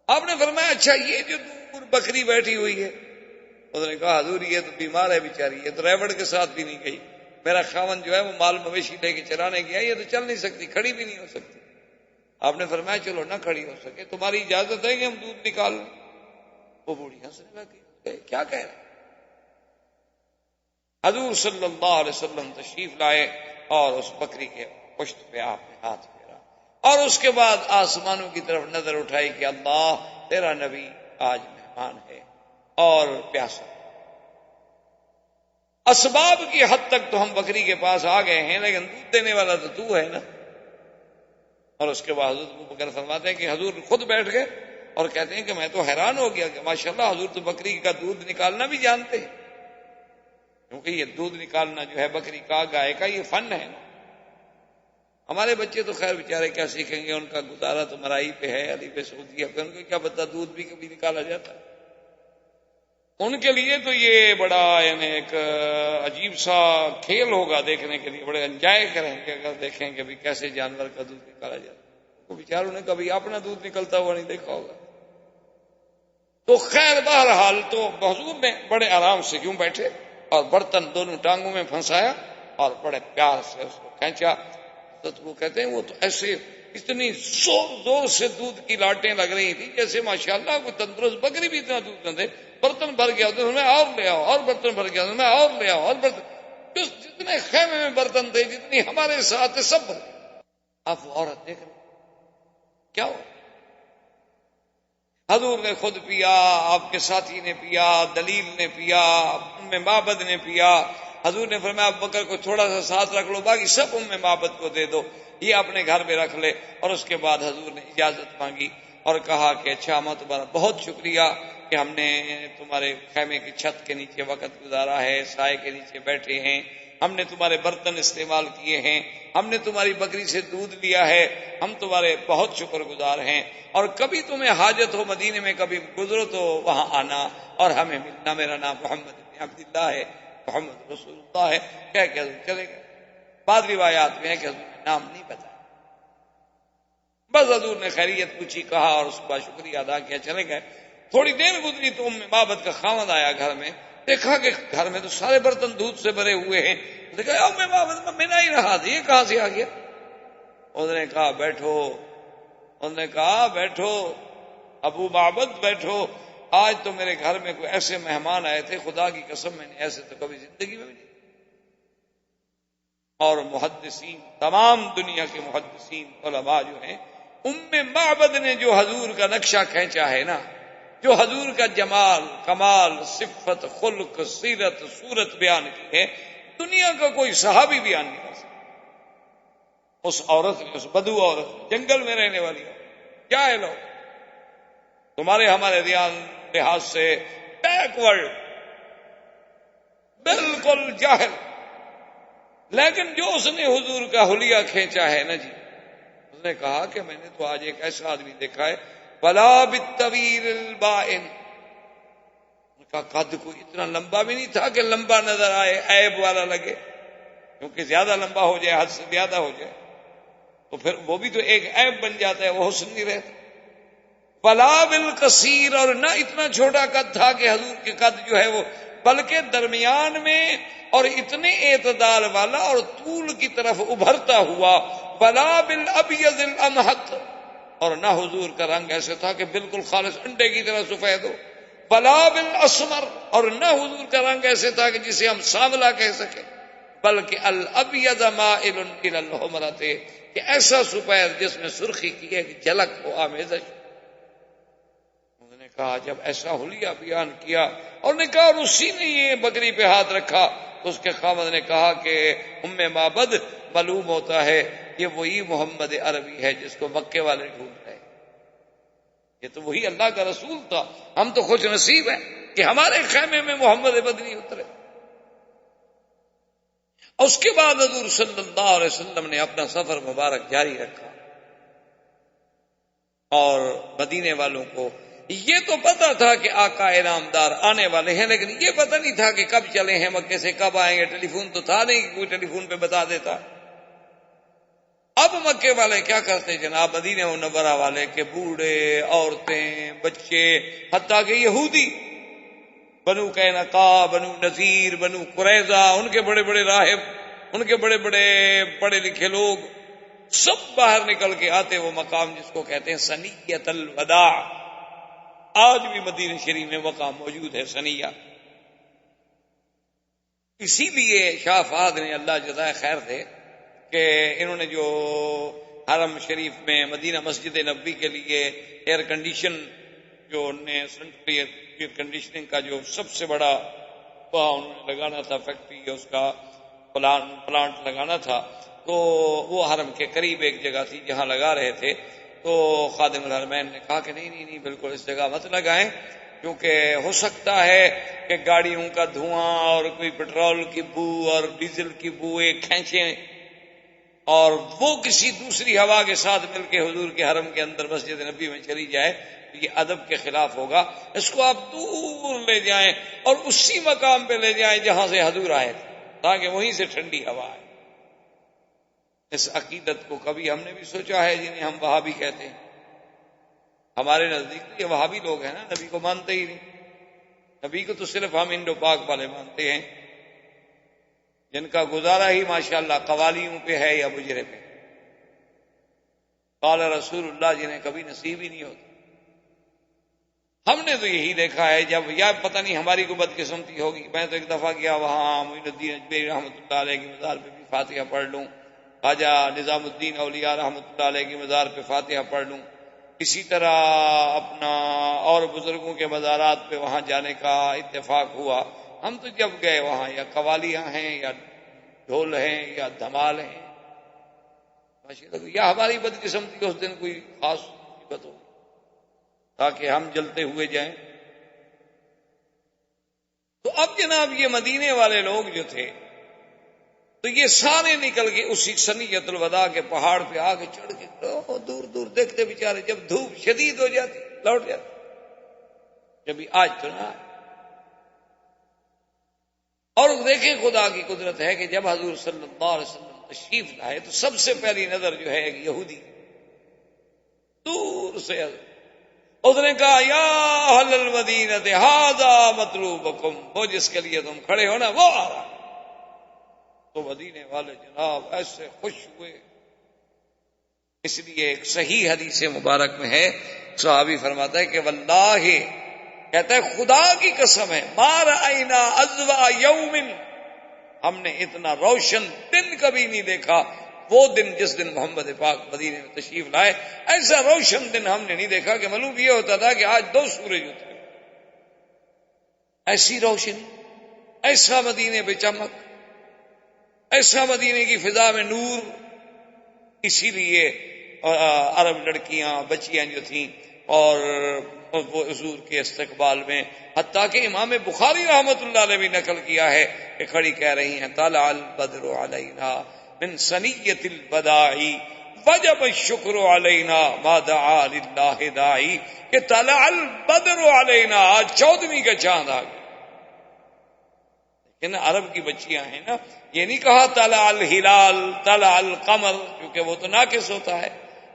آپ نے فرمایا اچھا یہ جو دور بکری بیٹھی ہوئی ہے؟ اس نے کہا حضور یہ تو بیمار ہے بیچاری، یہ تو ریوڑ کے ساتھ بھی نہیں گئی، میرا خاوند جو ہے وہ مال مویشی لے کے چرانے گیا، یہ تو چل نہیں سکتی، کھڑی بھی نہیں ہو سکتی۔ آپ نے فرمایا چلو نہ کھڑی ہو سکے تمہاری اجازت ہے کہ ہم دودھ نکال لیں؟ وہ بوڑھی ہنسنے لگی، کیا کہہ رہے؟ حضور صلی اللہ علیہ وسلم تشریف لائے اور اس بکری کے پشت پہ آپ نے ہاتھ پھیرا اور اس کے بعد آسمانوں کی طرف نظر اٹھائی کہ اللہ تیرا نبی آج مہمان ہے اور پیاسا۔ اسباب کی حد تک تو ہم بکری کے پاس آ گئے ہیں، لیکن دودھ دینے والا تو ہے نا۔ اور اس کے بعد حضرت ابوبکر فرماتے ہیں کہ حضور خود بیٹھ گئے اور کہتے ہیں کہ میں تو حیران ہو گیا کہ ماشاءاللہ حضور تو بکری کا دودھ نکالنا بھی جانتے ہیں، کیونکہ یہ دودھ نکالنا جو ہے بکری کا، گائے کا، یہ فن ہے نا۔ ہمارے بچے تو خیر بیچارے کیا سیکھیں گے، ان کا گزارا تو مرائی پہ ہے، علی پہ سعودی ہے، ان کو کیا پتا دودھ بھی کبھی نکالا جاتا ہے۔ ان کے لیے تو یہ بڑا یعنی ایک عجیب سا کھیل ہوگا، دیکھنے کے لیے بڑے انجوائے کریں گے اگر دیکھیں کہ کیسے جانور کا دودھ نکالا جاتا ہے۔ وہ بیچاروں نے کبھی اپنا دودھ نکلتا ہوا نہیں دیکھا ہوگا۔ تو خیر بہرحال تو حضور نے بڑے آرام سے کیوں بیٹھے اور برتن دونوں ٹانگوں میں پھنسایا اور بڑے پیار سے اس کو کھینچا۔ وہ کہتے ہیں وہ تو ایسے اتنی زور زور سے دودھ کی لاٹیں لگ رہی تھی جیسے ماشاءاللہ کوئی تندرست بکری بھی اتنا دودھ نہ دے۔ برتن بھر گیا تو میں اور لے آؤ، اور برتن بھر گیا تو میں اور لے آؤ، اور برتن، جتنے خیمے میں برتن تھے، جتنی ہمارے ساتھ سب بھر۔ آپ وہ عورت دیکھ رہے کیا ہو؟ حضور نے خود پیا، آپ کے ساتھی نے پیا، دلیل نے پیا، ام معبد نے پیا۔ حضور نے فرمایا ابو بکر کو تھوڑا سا ساتھ رکھ لو، باقی سب ام معبد کو دے دو، یہ اپنے گھر میں رکھ لے۔ اور اس کے بعد حضور نے اجازت مانگی اور کہا کہ اچھا ماں تمہارا بہت شکریہ کہ ہم نے تمہارے خیمے کی چھت کے نیچے وقت گزارا ہے، سائے کے نیچے بیٹھے ہیں، ہم نے تمہارے برتن استعمال کیے ہیں، ہم نے تمہاری بکری سے دودھ لیا ہے، ہم تمہارے بہت شکر گزار ہیں۔ اور کبھی تمہیں حاجت ہو مدینے میں کبھی گزرو تو وہاں آنا اور ہمیں ملنا۔ میرا نام محمد بن عبداللہ ہے، محمد رسول اللہ ہے، کہہ کے حضور چلے گئے۔ بعض روایات میں ہے کہ حضور نے نام نہیں بتایا، بس حضور نے خیریت پوچھی، کہا اور اس کا شکریہ ادا کیا، چلے گئے۔ تھوڑی دیر گزری تو ام معبد کا خاوند آیا گھر میں، دیکھا کہ گھر میں تو سارے برتن دودھ سے بھرے ہوئے ہیں۔ دیکھا ام معبد میں منا ہی رہا تھا، یہ کہاں سے آ گیا؟ انہوں نے کہا بیٹھو، انہوں نے کہا بیٹھو ابو معبد بیٹھو، آج تو میرے گھر میں کوئی ایسے مہمان آئے تھے، خدا کی قسم میں نے ایسے تو کبھی زندگی میں بھی نہیں۔ اور محدثین، تمام دنیا کے محدثین علماء جو ہیں، ام معبد نے جو حضور کا نقشہ کھینچا ہے نا، جو حضور کا جمال، کمال، صفت، خلق، سیرت، صورت بیان کی ہے، دنیا کا کوئی صحابی بیان نہیں کر سکتا۔ اس عورت نے، اس بدو عورت نے، جنگل میں رہنے والی عورت، جاہل ہو تمہارے ہمارے لحاظ سے بیکورڈ، بالکل جاہل، لیکن جو اس نے حضور کا حلیہ کھینچا ہے نا جی، اس نے کہا کہ میں نے تو آج ایک ایسا آدمی دیکھا ہے ولا بالطویل البائن، ان کا قد کوئی اتنا لمبا بھی نہیں تھا کہ لمبا نظر آئے، عیب والا لگے، کیونکہ زیادہ لمبا ہو جائے، حد سے زیادہ ہو جائے تو پھر وہ بھی تو ایک عیب بن جاتا ہے، وہ حسن نہیں رہتا. ولا بالقصیر، اور نہ اتنا چھوٹا قد تھا کہ حضور کے قد جو ہے وہ، بلکہ درمیان میں اور اتنے اعتدال والا اور طول کی طرف ابھرتا ہوا. ولا بالابیض الامحق، اور نہ حضور کا رنگ ایسے تھا کہ بالکل خالص انڈے کی طرح سفید ہو. ولا بالاسمر، اور نہ حضور کا رنگ ایسے تھا کہ جسے ہم سانولا کہہ سکیں، بلکہ الابیض مائل الی الحمرۃ، کہ ایسا سفید جس میں سرخی کی ایک جھلک ہو، آمیزش. انہوں نے کہا جب ایسا حلیہ بیان کیا اور نے کہا، اور اسی نے یہ بکری پہ ہاتھ رکھا، تو اس کے خاوند نے کہا کہ ام معبد، معلوم ہوتا ہے یہ وہی محمد عربی ہے جس کو مکے والے ڈھونڈ رہے. یہ تو وہی اللہ کا رسول تھا، ہم تو خوش نصیب ہیں کہ ہمارے خیمے میں محمد بدنی اترے. اور اس کے بعد حضور صلی اللہ علیہ وسلم نے اپنا سفر مبارک جاری رکھا، اور مدینے والوں کو یہ تو پتا تھا کہ آقا انعامدار آنے والے ہیں، لیکن یہ پتہ نہیں تھا کہ کب چلے ہیں مکے سے، کب آئیں گے. ٹیلی فون تو تھا نہیں کہ کوئی ٹیلی فون پہ بتا دیتا. اب مکے والے کیا کرتے جناب، مدینہ منورہ والے، کہ بوڑھے، عورتیں، بچے، حتیٰ کہ یہودی، بنو قینقاع، بنو نذیر، بنو قریظہ، ان کے بڑے بڑے راہب، ان کے بڑے بڑے پڑھے لکھے لوگ، سب باہر نکل کے آتے وہ مقام جس کو کہتے ہیں ثنیۃ الوداع. آج بھی مدینہ شریف میں مقام موجود ہے ثنیہ. اسی لیے شاہ فہد نے، اللہ جزائے خیر دے، کہ انہوں نے جو حرم شریف میں مدینہ مسجد نبوی کے لیے ایئر کنڈیشن، جو نے سینٹرل ایئر کنڈیشننگ کا جو سب سے بڑا انہوں نے لگانا تھا، فیکٹری، اس کا پلانٹ لگانا تھا، تو وہ حرم کے قریب ایک جگہ تھی جہاں لگا رہے تھے. تو خادم الحرمین نے کہا کہ نہیں بالکل اس جگہ مت لگائیں، کیونکہ ہو سکتا ہے کہ گاڑیوں کا دھواں اور کوئی پٹرول کی بو اور ڈیزل کی بوئیں کھینچیں اور وہ کسی دوسری ہوا کے ساتھ مل کے حضور کے حرم کے اندر مسجد نبی میں چلی جائے، یہ ادب کے خلاف ہوگا. اس کو آپ دور لے جائیں اور اسی مقام پہ لے جائیں جہاں سے حضور آئے تھے، تاکہ وہیں سے ٹھنڈی ہوا آئے. اس عقیدت کو کبھی ہم نے بھی سوچا ہے، جنہیں ہم وہابی کہتے ہیں. ہمارے نزدیک یہ وہابی لوگ ہیں نا، نبی کو مانتے ہی نہیں. نبی کو تو صرف ہم انڈو پاک والے مانتے ہیں، جن کا گزارا ہی ماشاءاللہ قوالیوں پہ ہے یا مجرے پہ. قال رسول اللہ جنہیں کبھی نصیب ہی نہیں ہوتا. ہم نے تو یہی دیکھا ہے، جب یا پتہ نہیں ہماری کو بدقسمتی ہوگی. میں تو ایک دفعہ گیا وہاں معین الدین اجمیری رحمۃ اللہ علیہ کی مزار پہ بھی فاتحہ پڑھ لوں، خواجہ نظام الدین اولیاء رحمۃ اللہ علیہ کی مزار پہ فاتحہ پڑھ لوں. اسی طرح اپنا اور بزرگوں کے مزارات پہ وہاں جانے کا اتفاق ہوا. ہم تو جب گئے وہاں یا قوالیاں ہیں یا ڈھول ہیں یا دھمال ہیں، یا ہماری بدقسمتی اس دن کوئی خاص مصیبت ہو تاکہ ہم جلتے ہوئے جائیں. تو اب جناب یہ مدینے والے لوگ جو تھے تو یہ سارے نکل کے اسی ثنیۃ الوداع کے پہاڑ پہ آ کے چڑھ کے دور دور دیکھتے بیچارے. جب دھوپ شدید ہو جاتی لوٹ جاتے. جب آج تو نہ آئے. اور دیکھیں خدا کی قدرت ہے کہ جب حضور صلی اللہ علیہ وسلم تشریف لائے تو سب سے پہلی نظر جو ہے ایک یہودی دور سے اس نے کہا یا اہل المدینہ ھذا مطلوبکم، وہ جس کے لیے تم کھڑے ہو نا وہ آ رہا. تو مدینے والے جناب ایسے خوش ہوئے. اس لیے ایک صحیح حدیث مبارک میں ہے، صحابی فرماتا ہے کہ واللہ، کہتا ہے خدا کی قسم ہے، ما رأینا اضواء یوم، ہم نے اتنا روشن دن کبھی نہیں دیکھا. وہ دن جس دن محمد پاک مدینے میں تشریف لائے، ایسا روشن دن ہم نے نہیں دیکھا کہ معلوم یہ ہوتا تھا کہ آج 2 سورج اترے. ایسی روشنی، ایسا مدینے پہ چمک، ایسا مدینے کی فضا میں نور. اسی لیے عرب لڑکیاں بچیاں جو تھیں اور وہ حضور کے استقبال میں، حتیٰ کہ امام بخاری رحمۃ اللہ علیہ بھی نقل کیا ہے کہ کھڑی کہہ رہی ہیں طلع البدر علینا من ثنیۃ الوداع وجب الشکر علینا ما دعا للہ داعی، کہ طلع البدر علینا، آج 14ویں کا چاند آ گیا. ان عرب کی بچیاں ہیں نا، یہ نہیں کہا طلع الہلال طلع القمر، کیونکہ وہ تو ناقص ہوتا ہے۔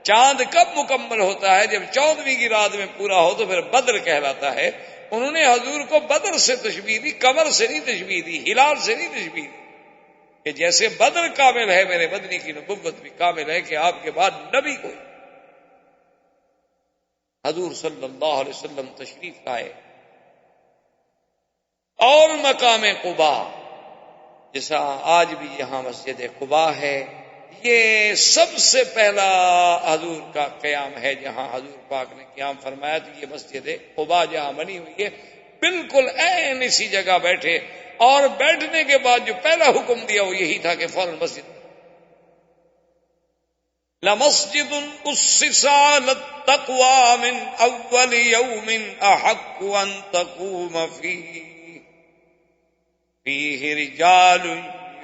چاند کب مکمل ہوتا ہے؟ جب 14ویں کی رات میں پورا ہو تو پھر بدر کہلاتا ہے۔ انہوں نے حضور کو بدر سے تشبیہ دی، قمر سے نہیں تشبیہ دی، ہلال سے نہیں تشبیہ دی، کہ جیسے بدر کامل ہے میرے مدنی کی نبوت بھی کامل ہے کہ آپ کے بعد نبی کوئی۔ حضور صلی اللہ علیہ وسلم تشریف لائے اور مقام قباء، جیسا آج بھی یہاں مسجد قباء ہے، یہ سب سے پہلا حضور کا قیام ہے جہاں حضور پاک نے قیام فرمایا۔ تو یہ مسجد قباء جہاں بنی ہوئی ہے، بالکل عین اسی جگہ بیٹھے، اور بیٹھنے کے بعد جو پہلا حکم دیا وہ یہی تھا کہ فوراً مسجد لَمَسْجِدٌ أُسِّسَ عَلَى التَّقْوَى مِنْ أَوَّلِ يَوْمٍ أَحَقُّ أَن تَقُومَ فِيهِ رِجَالٌ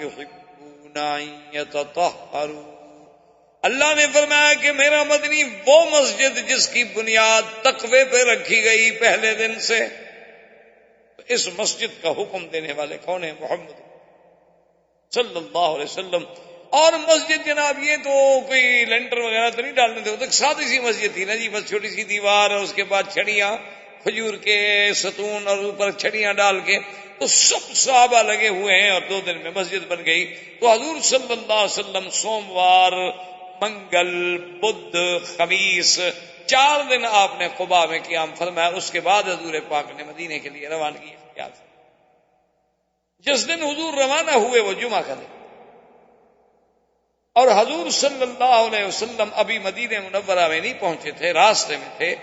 يُحِبُّونَ أَن يَتَطَهَّرُوا۔ اللہ نے فرمایا کہ میرا مدنی وہ مسجد جس کی بنیاد تقوی پہ رکھی گئی پہلے دن سے، اس مسجد کا حکم دینے والے کون ہیں؟ محمد صلی اللہ علیہ وسلم۔ اور مسجد جناب یہ تو کوئی لینٹر وغیرہ تو نہیں ڈالنے تھے، وہ تو ایک سادی سی مسجد تھی نا جی، بس چھوٹی سی دیوار اور اس کے بعد چھڑیاں، کھجور کے ستون اور اوپر چھڑیاں ڈال کے، تو سب صحابہ لگے ہوئے ہیں اور 2 دن میں مسجد بن گئی۔ تو حضور صلی اللہ علیہ وسلم سوموار، منگل، بدھ، خمیس، 4 دن آپ نے قباء میں قیام فرمایا۔ اس کے بعد حضور پاک نے مدینے کے لیے روانگی اختیار کی۔ جس دن حضور روانہ ہوئے وہ جمعہ کا دن، اور حضور صلی اللہ علیہ وسلم ابھی مدینہ منورہ میں نہیں پہنچے تھے، راستے میں تھے،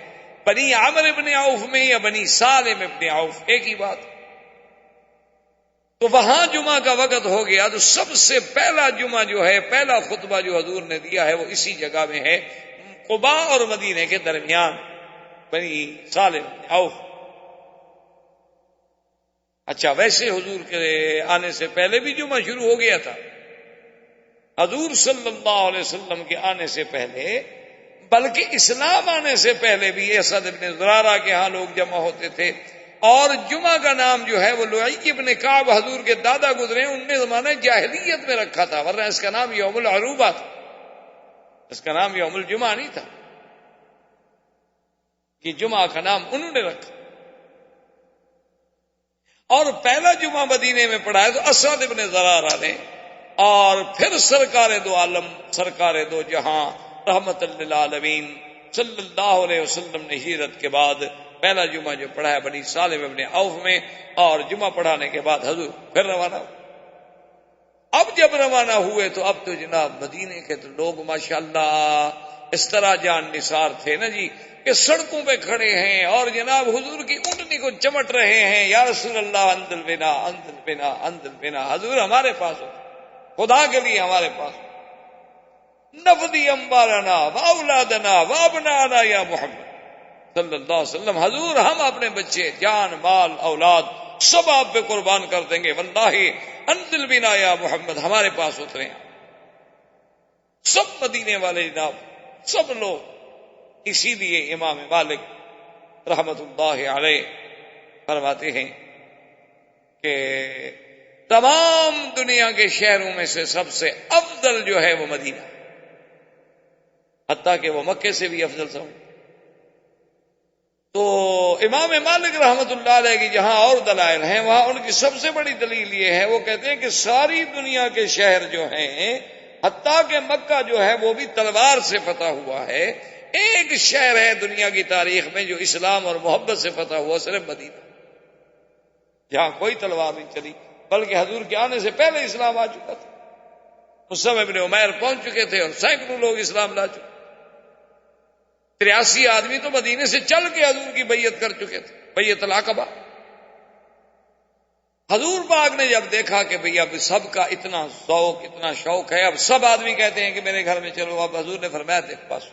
بنی عامر ابن عوف میں یا بنی سالم ابن عوف، ایک ہی بات۔ تو وہاں جمعہ کا وقت ہو گیا، تو سب سے پہلا جمعہ جو ہے، پہلا خطبہ جو حضور نے دیا ہے وہ اسی جگہ میں ہے، قباء اور مدینے کے درمیان، بنی سالم ابن عوف۔ اچھا، ویسے حضور کے آنے سے پہلے بھی جمعہ شروع ہو گیا تھا۔ حضور صلی اللہ علیہ وسلم کے آنے سے پہلے، بلکہ اسلام آنے سے پہلے بھی اسد ابن زرارہ کے ہاں لوگ جمع ہوتے تھے، اور جمعہ کا نام جو ہے وہ لؤی ابن کعب حضور کے دادا گزرے، ان نے زمانہ جاہلیت میں رکھا تھا، ورنہ اس کا نام یوم العروبہ تھا، اس کا نام یوم الجمعہ نہیں تھا، کہ جمعہ کا نام انہوں نے رکھا۔ اور پہلا جمعہ مدینے میں پڑھا ہے تو اسد ابن زرارہ نے، اور پھر سرکار دو عالم، سرکار دو جہاں، رحمت للعالمین صلی اللہ علیہ وسلم نے ہجرت کے بعد پہلا جمعہ جو پڑھا ہے بنی سالم ابن عوف میں، اور جمعہ پڑھانے کے بعد حضور پھر روانہ ہوئے۔ اب جب روانہ ہوئے تو اب تو جناب مدینے کے تو لوگ ماشاءاللہ اس طرح جان نثار تھے نا جی، کہ سڑکوں پہ کھڑے ہیں اور جناب حضور کی اونٹنی کو چمٹ رہے ہیں، یا رسول اللہ انزل بنا انزل بنا انزل بنا، حضور ہمارے پاس ہو، خدا کے لیے ہمارے پاس نفدی انبارنا واولادنا وابنانا یا محمد صلی اللہ علیہ وسلم، حضور ہم اپنے بچے، جان، مال، اولاد سب آپ پہ قربان کر دیں گے، واللہ انزل بنا یا محمد، ہمارے پاس اترے ہیں۔ سب مدینے والے جناب، سب لوگ۔ اسی لیے امام مالک رحمت اللہ علیہ فرماتے ہیں کہ تمام دنیا کے شہروں میں سے سب سے افضل جو ہے وہ مدینہ، حتیٰ کہ وہ مکے سے بھی افضل سمجھ۔ تو امام مالک رحمت اللہ علیہ کی جہاں اور دلائل ہیں، وہاں ان کی سب سے بڑی دلیل یہ ہے، وہ کہتے ہیں کہ ساری دنیا کے شہر جو ہیں، حتیٰ کہ مکہ جو ہے وہ بھی تلوار سے فتح ہوا ہے، ایک شہر ہے دنیا کی تاریخ میں جو اسلام اور محبت سے فتح ہوا، صرف مدینہ، جہاں کوئی تلوار نہیں چلی، بلکہ حضور کے آنے سے پہلے اسلام آ چکا تھا۔ مصعب ابن عمیر پہنچ چکے تھے اور سینکڑوں لوگ اسلام لا چکے، 83 آدمی تو مدینے سے چل کے حضور کی بیعت کر چکے تھے، بیعت العقبہ۔ حضور پاک نے جب دیکھا کہ بھئی اب سب کا اتنا ذوق، اتنا شوق ہے، اب سب آدمی کہتے ہیں کہ میرے گھر میں چلو، اب حضور نے فرمایا تھے بس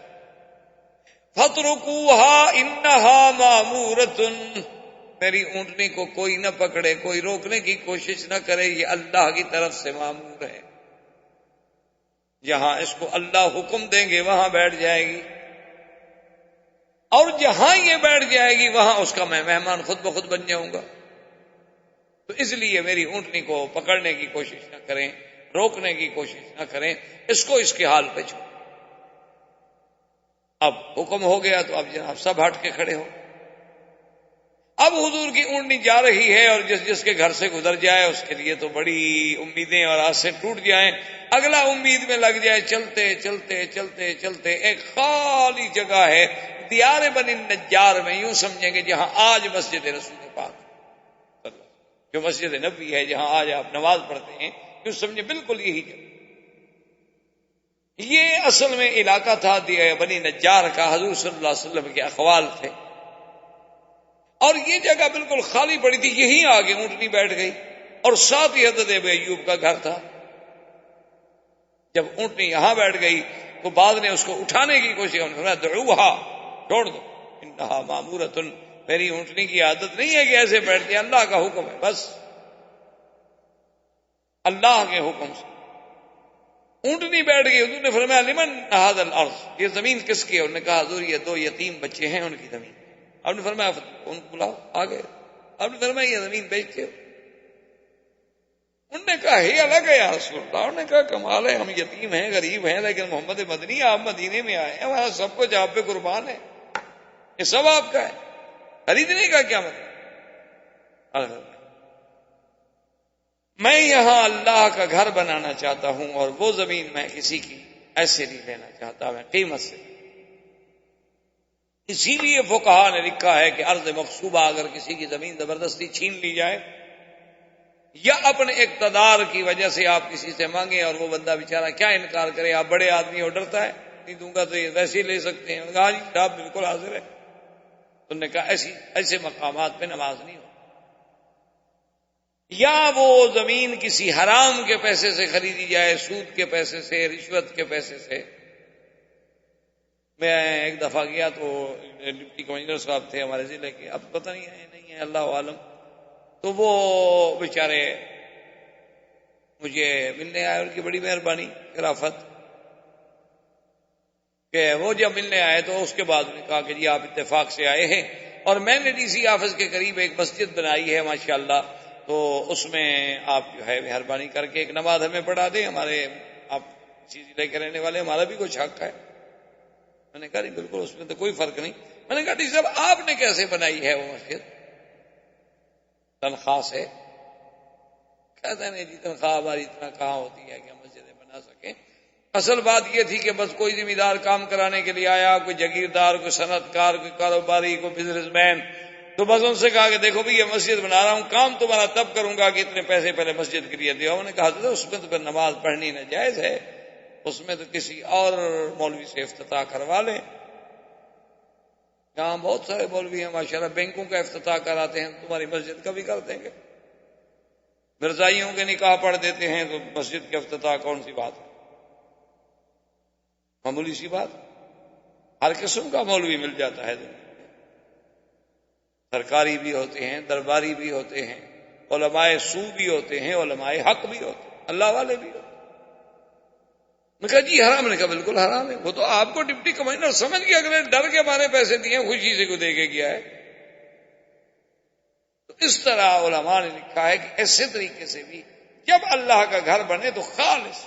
فَاتْرُكُوهَا إِنَّهَا مَأْمُورَةٌ، میری اونٹنی کو کوئی نہ پکڑے، کوئی روکنے کی کوشش نہ کرے، یہ اللہ کی طرف سے مامور ہے، جہاں اس کو اللہ حکم دیں گے وہاں بیٹھ جائے گی، اور جہاں یہ بیٹھ جائے گی وہاں اس کا میں مہمان خود بخود بن جاؤں گا۔ تو اس لیے میری اونٹنی کو پکڑنے کی کوشش نہ کریں، روکنے کی کوشش نہ کریں، اس کو اس کے حال پہ چھوڑیں۔ اب حکم ہو گیا تو اب جناب سب ہٹ کے کھڑے ہو۔ اب حضور کی اونٹنی جا رہی ہے، اور جس جس کے گھر سے گزر جائے اس کے لیے تو بڑی امیدیں اور آسیں ٹوٹ جائیں، اگلا امید میں لگ جائے۔ چلتے چلتے چلتے چلتے ایک خالی جگہ ہے دیار بنی نجار میں، یوں سمجھیں گے جہاں آج مسجد رسول پاک جو مسجد نبی ہے، جہاں آج آپ نماز پڑھتے ہیں، یوں سمجھیں بالکل یہی جگہ۔ یہ اصل میں علاقہ تھا بنی نجار کا، حضور صلی اللہ علیہ وسلم کے اقوال تھے، اور یہ جگہ بالکل خالی پڑی تھی۔ یہیں آگے اونٹنی بیٹھ گئی، اور ساتھ ہی حضرت ابی ایوب کا گھر تھا۔ جب اونٹنی یہاں بیٹھ گئی تو بعد نے اس کو اٹھانے کی کوشش کی، دعوہا، چھوڑ دو، انہا مامورۃ، میری اونٹنی کی عادت نہیں ہے کہ ایسے بیٹھتی ہے، اللہ کا حکم ہے، بس اللہ کے حکم سے اونٹنی بیٹھ گئی۔ حضور نے فرمایا لمن ھذا الارض، یہ زمین کس کی ہے؟ انہوں نے کہا حضور یہ 2 یتیم بچے ہیں، ان کی زمین۔ آپ نے فرمایا ان کو بلاؤ، آ گئے۔ آپ نے فرمایا یہ زمین بیچتے ہو؟ انہوں نے کہا ہی الگ ہے یا رسول اللہ۔ انہوں نے کہا کمال ہے، ہم یتیم ہیں، غریب ہیں، لیکن محمد مدنی آپ مدینے میں آئے ہیں، ہمارا سب کچھ آپ پہ قربان ہے، یہ سب آپ کا ہے، خریدنے کا کیا مطلب؟ میں یہاں اللہ کا گھر بنانا چاہتا ہوں، اور وہ زمین میں کسی کی ایسے نہیں لینا چاہتا، میں قیمت سے۔ اسی لیے فقہا نے لکھا ہے کہ ارض مغصوبہ اگر کسی کی زمین زبردستی چھین لی جائے، یا اپنے اقتدار کی وجہ سے آپ کسی سے مانگیں اور وہ بندہ بیچارہ کیا انکار کرے، آپ بڑے آدمی ہو، ڈرتا ہے نہیں دوں گا تو یہ ویسے ہی لے سکتے ہیں، کہا جی صاحب بالکل حاضر ہے۔ انہوں نے کہا ایسے مقامات پہ نماز نہیں ہو۔ یا وہ زمین کسی حرام کے پیسے سے خریدی جائے، سود کے پیسے سے، رشوت کے پیسے سے۔ میں ایک دفعہ گیا تو ڈپٹی کمشنر صاحب تھے ہمارے ضلع کے، اب پتہ نہیں ہے نہیں ہے اللہ عالم، تو وہ بیچارے مجھے ملنے آئے، ان کی بڑی مہربانی شرافت کہ وہ جب ملنے آئے تو اس کے بعد انہوں نے کہا کہ جی آپ اتفاق سے آئے ہیں، اور میں نے ڈی سی آفس کے قریب ایک مسجد بنائی ہے ماشاءاللہ، تو اس میں آپ جو ہے مہربانی کر کے ایک نماز ہمیں پڑھا دیں، ہمارے آپ اسی ضلع کے رہنے والے، ہمارا بھی کچھ حق ہے۔ میں نے کہا نہیں بالکل اس میں تو کوئی فرق نہیں۔ میں نے کہا ڈی صاحب آپ نے کیسے بنائی ہے وہ مسجد؟ تنخواہ سے؟ کہتے ہیں جی تنخواہ ہماری اتنا کہاں ہوتی ہے کہ ہم مسجدیں بنا سکیں، اصل بات یہ تھی کہ بس کوئی ذمہ دار کام کرانے کے لیے آیا، کوئی جاگیردار، کوئی صنعت کار، کوئی کاروباری، کوئی بزنس مین، تو بس ان سے کہا کہ دیکھو بھی یہ مسجد بنا رہا ہوں، کام تمہارا تب کروں گا کہ اتنے پیسے پہلے مسجد کے لیے دیو۔ انہوں نے کہا تھا اس میں تو پھر نماز پڑھنی ناجائز ہے، اس میں تو کسی اور مولوی سے افتتاح کروا لیں۔ یہاں بہت سارے مولوی ہیں ماشاءاللہ، بینکوں کا افتتاح کراتے ہیں، تمہاری مسجد کا بھی کر دیں گے۔ مرزائیوں کے نکاح پڑھ دیتے ہیں تو مسجد کے افتتاح کون سی بات ہے؟ معمولی سی بات، ہر قسم کا مولوی مل جاتا ہے، سرکاری بھی ہوتے ہیں، درباری بھی ہوتے ہیں، علماء سو بھی ہوتے ہیں، علماء حق بھی ہوتے ہیں، اللہ والے بھی ہوتے ہیں۔ میں کہا جی حرام؟ نے کہا بالکل حرام ہے، وہ تو آپ کو ڈپٹی کمشنر سمجھ کے اگلے ڈر کے مارے پیسے دیے، خوشی سے کو دے کے کیا ہے۔ تو اس طرح علماء نے لکھا ہے کہ ایسے طریقے سے بھی جب اللہ کا گھر بنے تو خالص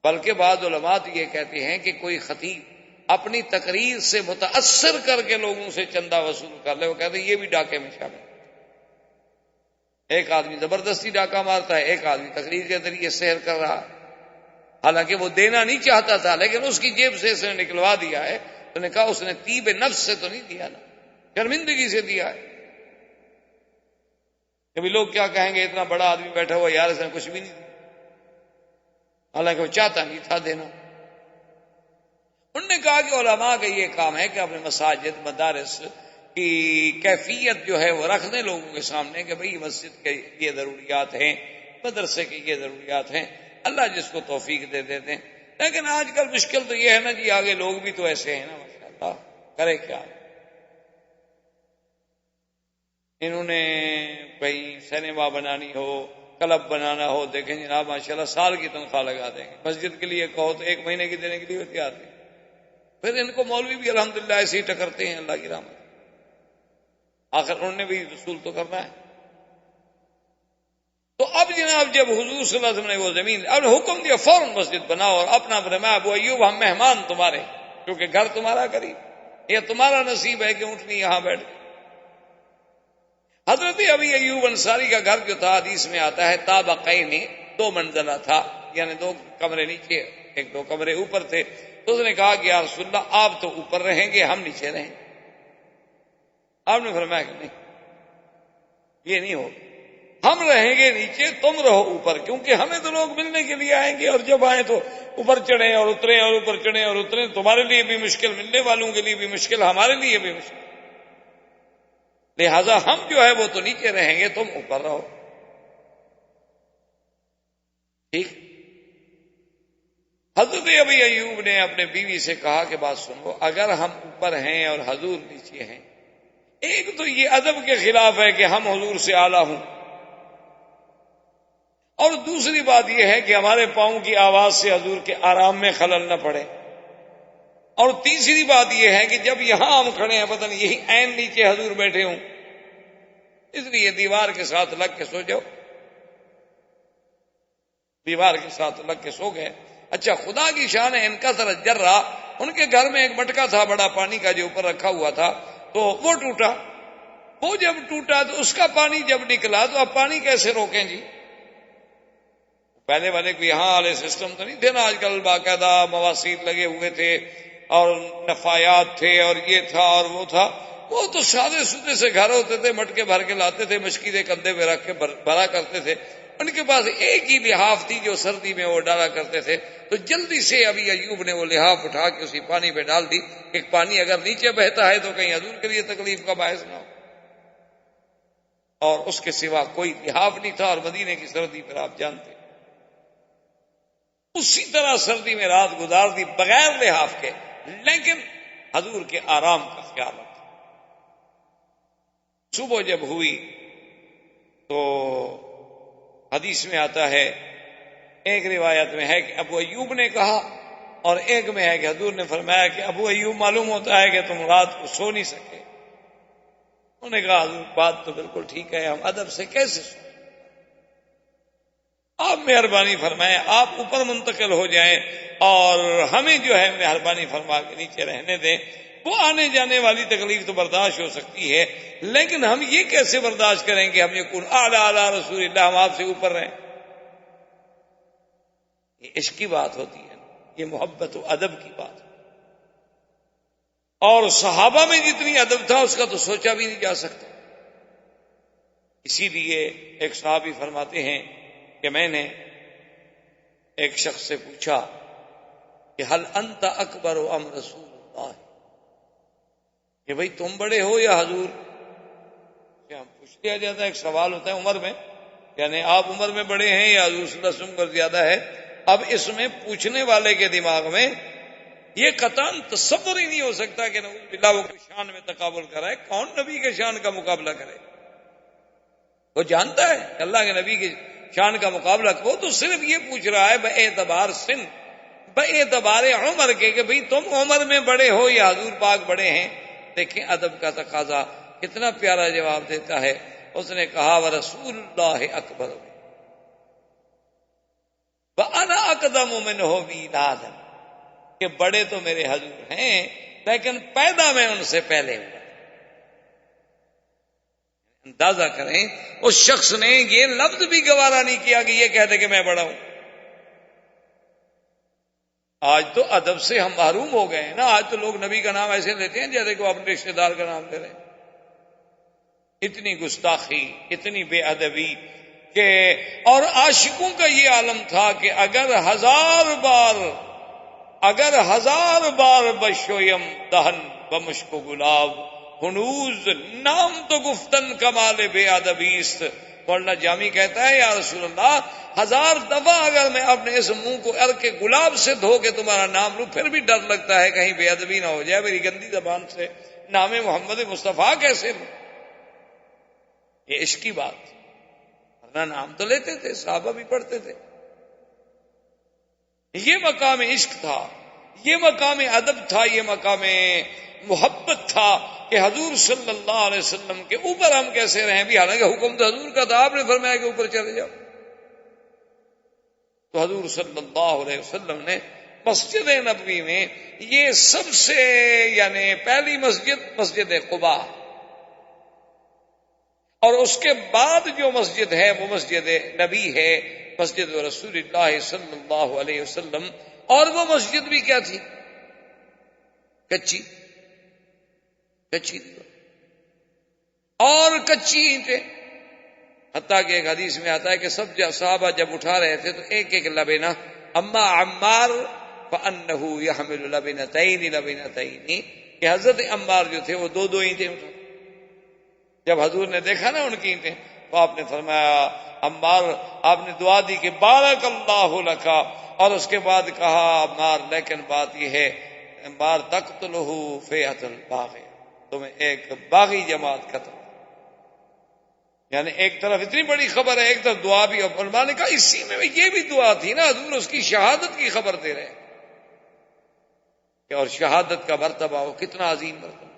بلکہ بعض علماء تو یہ کہتے ہیں کہ کوئی خطیب اپنی تقریر سے متاثر کر کے لوگوں سے چندہ وصول کر لے، وہ کہتے ہیں یہ بھی ڈاکے میں شامل ہے۔ ایک آدمی زبردستی ڈاکہ مارتا ہے، ایک آدمی تقریر کے ذریعے سحر کر رہا ہے، حالانکہ وہ دینا نہیں چاہتا تھا لیکن اس کی جیب سے اس نے نکلوا دیا ہے۔ تو نے کہا اس نے طیب نفس سے تو نہیں دیا نا، شرمندگی سے دیا ہے۔ کبھی لوگ کیا کہیں گے اتنا بڑا آدمی بیٹھا ہوا یار اس نے کچھ بھی نہیں دیا، حالانکہ وہ چاہتا نہیں تھا دینا۔ انہوں نے کہا کہ علماء کا یہ کام ہے کہ اپنے مساجد مدارس کی کیفیت جو ہے وہ رکھ دیں لوگوں کے سامنے کہ بھئی مسجد کے یہ ضروریات ہیں، مدرسے کی یہ ضروریات ہیں، اللہ جس کو توفیق دے دیتے ہیں۔ لیکن آج کل مشکل تو یہ ہے نا جی، آگے لوگ بھی تو ایسے ہیں نا ماشاءاللہ، کرے کیا؟ انہوں نے کہیں سینما بنانی ہو، کلب بنانا ہو، دیکھیں جناب ماشاءاللہ سال کی تنخواہ لگا دیں گے، مسجد کے لیے کہو تو 1 مہینے کی دینے کے لیے تیار نہیں۔ پھر ان کو مولوی بھی الحمدللہ ایسے ہی ٹکرتے ہیں، اللہ کی رحمت۔ آخر انہوں نے بھی رسول تو کرنا ہے. تو اب جناب جب حضور صلی اللہ علیہ وسلم نے وہ زمین اب حکم دیا فوراً مسجد بناؤ اور اپنا فرمایا ابو ایوب ہم مہمان تمہارے کیونکہ گھر تمہارا قریب، یہ تمہارا نصیب ہے کہ اونٹنی یہاں بیٹھ گئی. حضرت ابی ایوب انصاری کا گھر جو تھا حدیث میں آتا ہے طابقین، 2 منزلہ تھا، یعنی 2 کمرے نیچے 1-2 کمرے اوپر تھے. تو اس نے کہا کہ یا رسول اللہ آپ تو اوپر رہیں گے ہم نیچے رہیں گے. آپ نے فرمایا کہ نہیں یہ نہیں ہوگا، ہم رہیں گے نیچے تم رہو اوپر، کیونکہ ہمیں تو لوگ ملنے کے لیے آئیں گے اور جب آئیں تو اوپر چڑھیں اور اتریں اور اوپر چڑھیں اور اتریں، تمہارے لیے بھی مشکل، ملنے والوں کے لیے بھی مشکل، ہمارے لیے بھی مشکل، لہذا ہم جو ہے وہ تو نیچے رہیں گے تم اوپر رہو. ٹھیک. حضرت ابی ایوب نے اپنے بیوی سے کہا کہ بات سنو، اگر ہم اوپر ہیں اور حضور نیچے ہیں، ایک تو یہ ادب کے خلاف ہے کہ ہم حضور سے اعلیٰ ہوں، اور دوسری بات یہ ہے کہ ہمارے پاؤں کی آواز سے حضور کے آرام میں خلل نہ پڑے، اور تیسری بات یہ ہے کہ جب یہاں ہم کھڑے ہیں پتہ نہیں یہی عین نیچے حضور بیٹھے ہوں، اس لیے دیوار کے ساتھ لگ کے سو جاؤ. دیوار کے ساتھ لگ کے سو گئے. اچھا خدا کی شان ہے، ان کا سر جرا، ان کے گھر میں ایک مٹکا تھا بڑا پانی کا جو اوپر رکھا ہوا تھا، تو وہ ٹوٹا. وہ جب ٹوٹا تو اس کا پانی جب نکلا تو اب پانی کیسے روکیں جی؟ پہلے والے کو یہاں والے سسٹم تو نہیں تھے نا، آج کل باقاعدہ مواسیر لگے ہوئے تھے اور نفایات تھے اور یہ تھا اور وہ تھا. وہ تو سادے سودے سے گھر ہوتے تھے، مٹکے بھر کے لاتے تھے، مشکیزیں کندھے پہ رکھ کے بھرا کرتے تھے. ان کے پاس ایک ہی لحاف تھی جو سردی میں وہ ڈالا کرتے تھے. تو جلدی سے ابی ایوب نے وہ لحاف اٹھا کے اسی پانی پہ ڈال دی کہ پانی اگر نیچے بہتا ہے تو کہیں حضور کے لیے تکلیف کا باعث نہ ہو. اور اس کے سوا کوئی لحاف نہیں تھا، اور مدینے کی سردی پر آپ جانتے، اسی طرح سردی میں رات گزار دی بغیر لحاف کے، لیکن حضور کے آرام کا خیال رکھا. صبح جب ہوئی تو حدیث میں آتا ہے، ایک روایت میں ہے کہ ابو ایوب نے کہا، اور ایک میں ہے کہ حضور نے فرمایا کہ ابو ایوب معلوم ہوتا ہے کہ تم رات کو سو نہیں سکے. انہوں نے کہا حضور بات تو بالکل ٹھیک ہے، ہم ادب سے کیسے سو؟ آپ مہربانی فرمائیں، آپ اوپر منتقل ہو جائیں اور ہمیں جو ہے مہربانی فرما کے نیچے رہنے دیں. وہ آنے جانے والی تکلیف تو برداشت ہو سکتی ہے، لیکن ہم یہ کیسے برداشت کریں کہ ہم یکون اعلیٰ اعلیٰ رسول اللہ، ہم آپ سے اوپر رہیں. یہ عشق کی بات ہوتی ہے، یہ محبت و ادب کی بات ہے. اور صحابہ میں جتنی ادب تھا اس کا تو سوچا بھی نہیں جا سکتا. اسی لیے ایک صحابی فرماتے ہیں کہ میں نے ایک شخص سے پوچھا کہ حل انت اکبر ام رسول اللہ، کہ بھئی تم بڑے ہو یا حضور؟ کیا پوچھ لیا جاتا ہے، ایک سوال ہوتا ہے عمر میں، یعنی آپ عمر میں بڑے ہیں یا حضور صلی اللہ علیہ وسلم پر زیادہ ہے. اب اس میں پوچھنے والے کے دماغ میں یہ قطعاً تصور ہی نہیں ہو سکتا کہ نعوذ باللہ وہ کوئی شان میں تقابل کرائے. کون نبی کے شان کا مقابلہ کرے؟ وہ جانتا ہے کہ اللہ کے نبی کی شان کا مقابلہ، وہ تو صرف یہ پوچھ رہا ہے باعتبار سن، باعتبار عمر کے، کہ بھئی تم عمر میں بڑے ہو یا حضور پاک بڑے ہیں. دیکھیں ادب کا تقاضا کتنا پیارا جواب دیتا ہے. اس نے کہا ورسول اللہ اکبر وانا اقدم منہ میلادا، کہ بڑے تو میرے حضور ہیں لیکن پیدا میں ان سے پہلے ہوا. اندازہ کریں اس شخص نے یہ لفظ بھی گوارا نہیں کیا کہ یہ کہتے کہ میں بڑا ہوں. آج تو ادب سے ہم محروم ہو گئے ہیں نا. آج تو لوگ نبی کا نام ایسے لیتے ہیں جیسے کہ وہ اپنے رشتے دار کا نام لے رہے ہیں. اتنی گستاخی، اتنی بے ادبی کہ، اور عاشقوں کا یہ عالم تھا کہ اگر ہزار بار بشویم دہن بمشک و گلاب ہنوز نام تو گفتن کمال بے ادبیست. مولانا جامی کہتا ہے یا رسول اللہ 1000 دفعہ اگر میں اپنے اس منہ کو عرق کے گلاب سے دھو کے تمہارا نام لوں پھر بھی ڈر لگتا ہے کہیں بے ادبی نہ ہو جائے میری گندی زبان سے. نام محمد مصطفیٰ کیسے لوں؟ یہ عشق کی بات. ورنہ نام تو لیتے تھے، صحابہ بھی پڑھتے تھے. یہ مقام عشق تھا، یہ مقام ادب تھا، یہ مقام محبت تھا. کہ حضور صلی اللہ علیہ وسلم کے اوپر ہم کیسے رہیں بھی، حالانکہ حکم تو حضور کا تھا، آپ نے فرمایا کہ اوپر چلے جاؤ۔ تو حضور صلی اللہ علیہ وسلم نے مسجد نبوی میں یہ سب سے پہلی مسجد قباء، اور اس کے بعد جو مسجد ہے وہ مسجد نبی ہے، مسجد رسول اللہ صلی اللہ علیہ وسلم۔ اور وہ مسجد بھی کیا تھی؟ کچی تھی اور کچی اینٹیں، حتیٰ کہ ایک حدیث میں آتا ہے کہ سب صحابہ جب اٹھا رہے تھے تو ایک ایک لبنہ، اما عمار فانه يحمل لبنتين، کہ حضرت عمار جو تھے وہ دو دو اینٹیں اٹھا۔ جب حضور نے دیکھا نا ان کی اینٹیں تو آپ نے فرمایا عمار، آپ نے دعا دی کہ بارک اللہ لکا، اور اس کے بعد کہا عمار لیکن بات یہ ہے عمار تقتلہ فئۃ الباغی، تمہیں ایک باغی جماعت قتل، ایک طرف اتنی بڑی خبر ہے، ایک طرف دعا بھی، اور علماء نے کہا اسی میں یہ بھی دعا تھی نا، حضور اس کی شہادت کی خبر دے رہے ہیں، اور شہادت کا مرتبہ وہ کتنا عظیم مرتبہ۔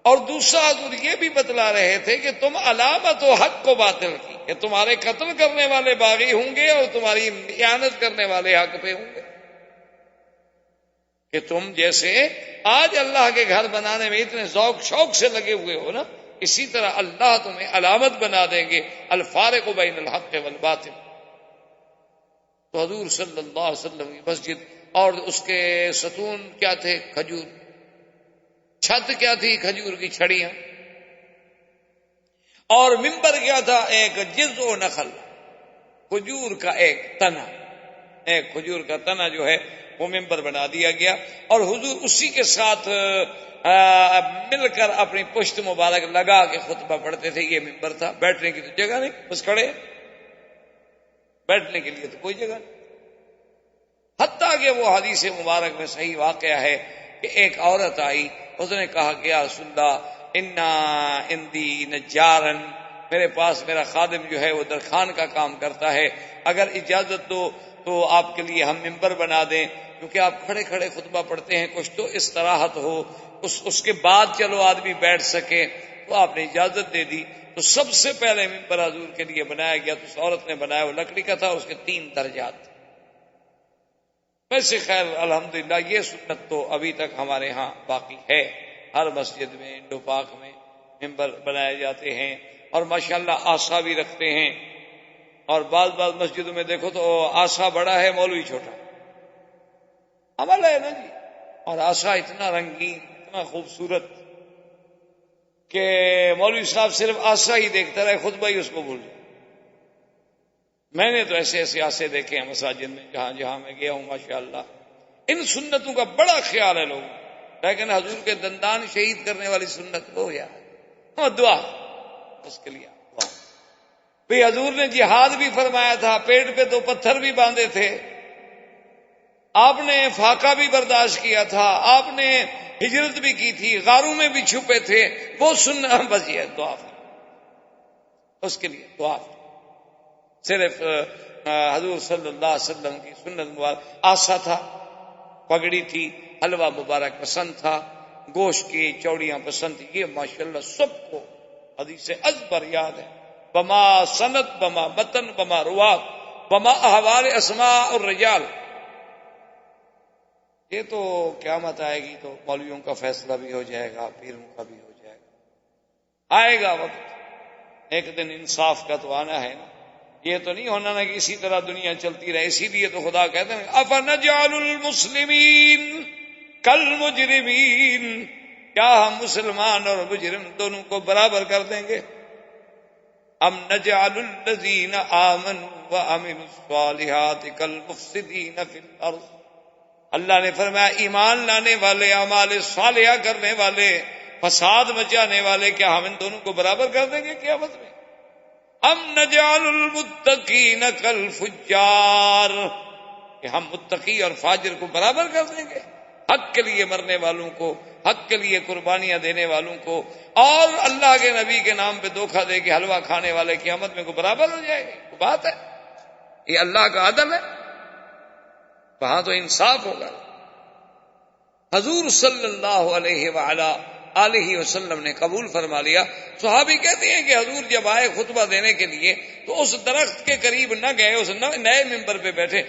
اور دوسرا حضور یہ بھی بتلا رہے تھے کہ تم علامت و حق کو باطل کی، کہ تمہارے قتل کرنے والے باغی ہوں گے اور تمہاری اعانت کرنے والے حق پہ ہوں گے، کہ تم جیسے آج اللہ کے گھر بنانے میں اتنے ذوق شوق سے لگے ہوئے ہو نا، اسی طرح اللہ تمہیں علامت بنا دیں گے، الفارق بین الحق والباطل۔ تو حضور صلی اللہ علیہ وسلم کی مسجد، اور اس کے ستون کیا تھے؟ کھجور، چھت کیا تھی؟ کھجور کی چھڑیاں، اور منبر کیا تھا؟ ایک جذع نخل، کھجور کا ایک تنا، ایک کھجور کا تنا جو ہے وہ منبر بنا دیا گیا، اور حضور اسی کے ساتھ مل کر اپنی پشت مبارک لگا کے خطبہ پڑھتے تھے۔ یہ منبر تھا، بیٹھنے کی تو جگہ نہیں، بس کھڑے، بیٹھنے کے لیے تو کوئی جگہ نہیں۔ حتیٰ کہ وہ حدیث مبارک میں صحیح واقعہ ہے کہ ایک عورت آئی، اس نے کہا کہ یا رسول اللہ انا عندی نجارن، میرے پاس میرا خادم جو ہے وہ درخان کا کام کرتا ہے، اگر اجازت دو تو آپ کے لیے ہم منبر بنا دیں، کیونکہ آپ کھڑے کھڑے خطبہ پڑھتے ہیں، کچھ تو استراحت ہو، اس کے بعد چلو آدمی بیٹھ سکے۔ تو آپ نے اجازت دے دی، تو سب سے پہلے منبر حضور کے لیے بنایا گیا، تو اس عورت نے بنایا، وہ لکڑی کا تھا، اس کے 3 درجات۔ ویسے خیر الحمدللہ یہ سنت تو ابھی تک ہمارے ہاں باقی ہے، ہر مسجد میں انڈو پاک میں منبر بنائے جاتے ہیں، اور ماشاءاللہ آسا بھی رکھتے ہیں، اور بعض مسجدوں میں دیکھو تو آسا بڑا ہے، مولوی چھوٹا، عمل ہے نا جی، اور آسا اتنا رنگین، اتنا خوبصورت کہ مولوی صاحب صرف آسا ہی دیکھتا رہے، خطبہ ہی اس کو بھول جائے۔ میں نے تو ایسے آسے دیکھے ہیں مساجد میں جہاں میں گیا ہوں، ماشاءاللہ ان سنتوں کا بڑا خیال ہے لوگوں، لیکن حضور کے دندان شہید کرنے والی سنت وہ یار دعا، اس کے لیے دعا۔ بھئی حضور نے جہاد بھی فرمایا تھا، پیٹ پہ 2 پتھر بھی باندھے تھے، آپ نے فاقہ بھی برداشت کیا تھا، آپ نے ہجرت بھی کی تھی، غاروں میں بھی چھپے تھے، وہ سننا بس یہ دعا، اس کے لیے دعا۔ صرف حضور صلی اللہ علیہ وسلم کی سنت مبارک آسا تھا، پگڑی تھی، حلوہ مبارک پسند تھا، گوشت کی چوڑیاں پسند تھی، یہ ماشاءاللہ سب کو حدیث ازبر یاد ہے، بما سند، بما متن، بما روات، بما احوال اسماء اور رجال۔ یہ تو قیامت آئے گی تو مولویوں کا فیصلہ بھی ہو جائے گا، پیروں کا بھی ہو جائے گا، آئے گا وقت، ایک دن انصاف کا تو آنا ہے نا، یہ تو نہیں ہونا نا کہ اسی طرح دنیا چلتی رہے۔ اسی لیے تو خدا کہتے ہیں افنجعل المسلمین کالمجرمین، کیا ہم مسلمان اور مجرم دونوں کو برابر کر دیں گے؟ ام نجعل الذین آمنوا وعملوا الصالحات کالمفسدین فی الارض، اللہ نے فرمایا ایمان لانے والے، اعمال صالحہ کرنے والے، فساد مچانے والے، کیا ہم ان دونوں کو برابر کر دیں گے قیامت میں؟ ام نجعل المتقین کالفجار، کہ ہم متقی اور فاجر کو برابر کر دیں گے، حق کے لیے مرنے والوں کو، حق کے لیے قربانیاں دینے والوں کو، اور اللہ کے نبی کے نام پہ دھوکہ دے کے حلوہ کھانے والے قیامت میں کو برابر ہو جائے گے؟ وہ بات ہے، یہ اللہ کا عدل ہے، وہاں تو انصاف ہوگا۔ حضور صلی اللہ علیہ وآلہ آلہ وسلم نے قبول فرما لیا۔ صحابی کہتے ہیں کہ حضور جب آئے خطبہ دینے کے لیے تو اس درخت کے قریب نہ گئے، اس نئے ممبر پہ بیٹھے۔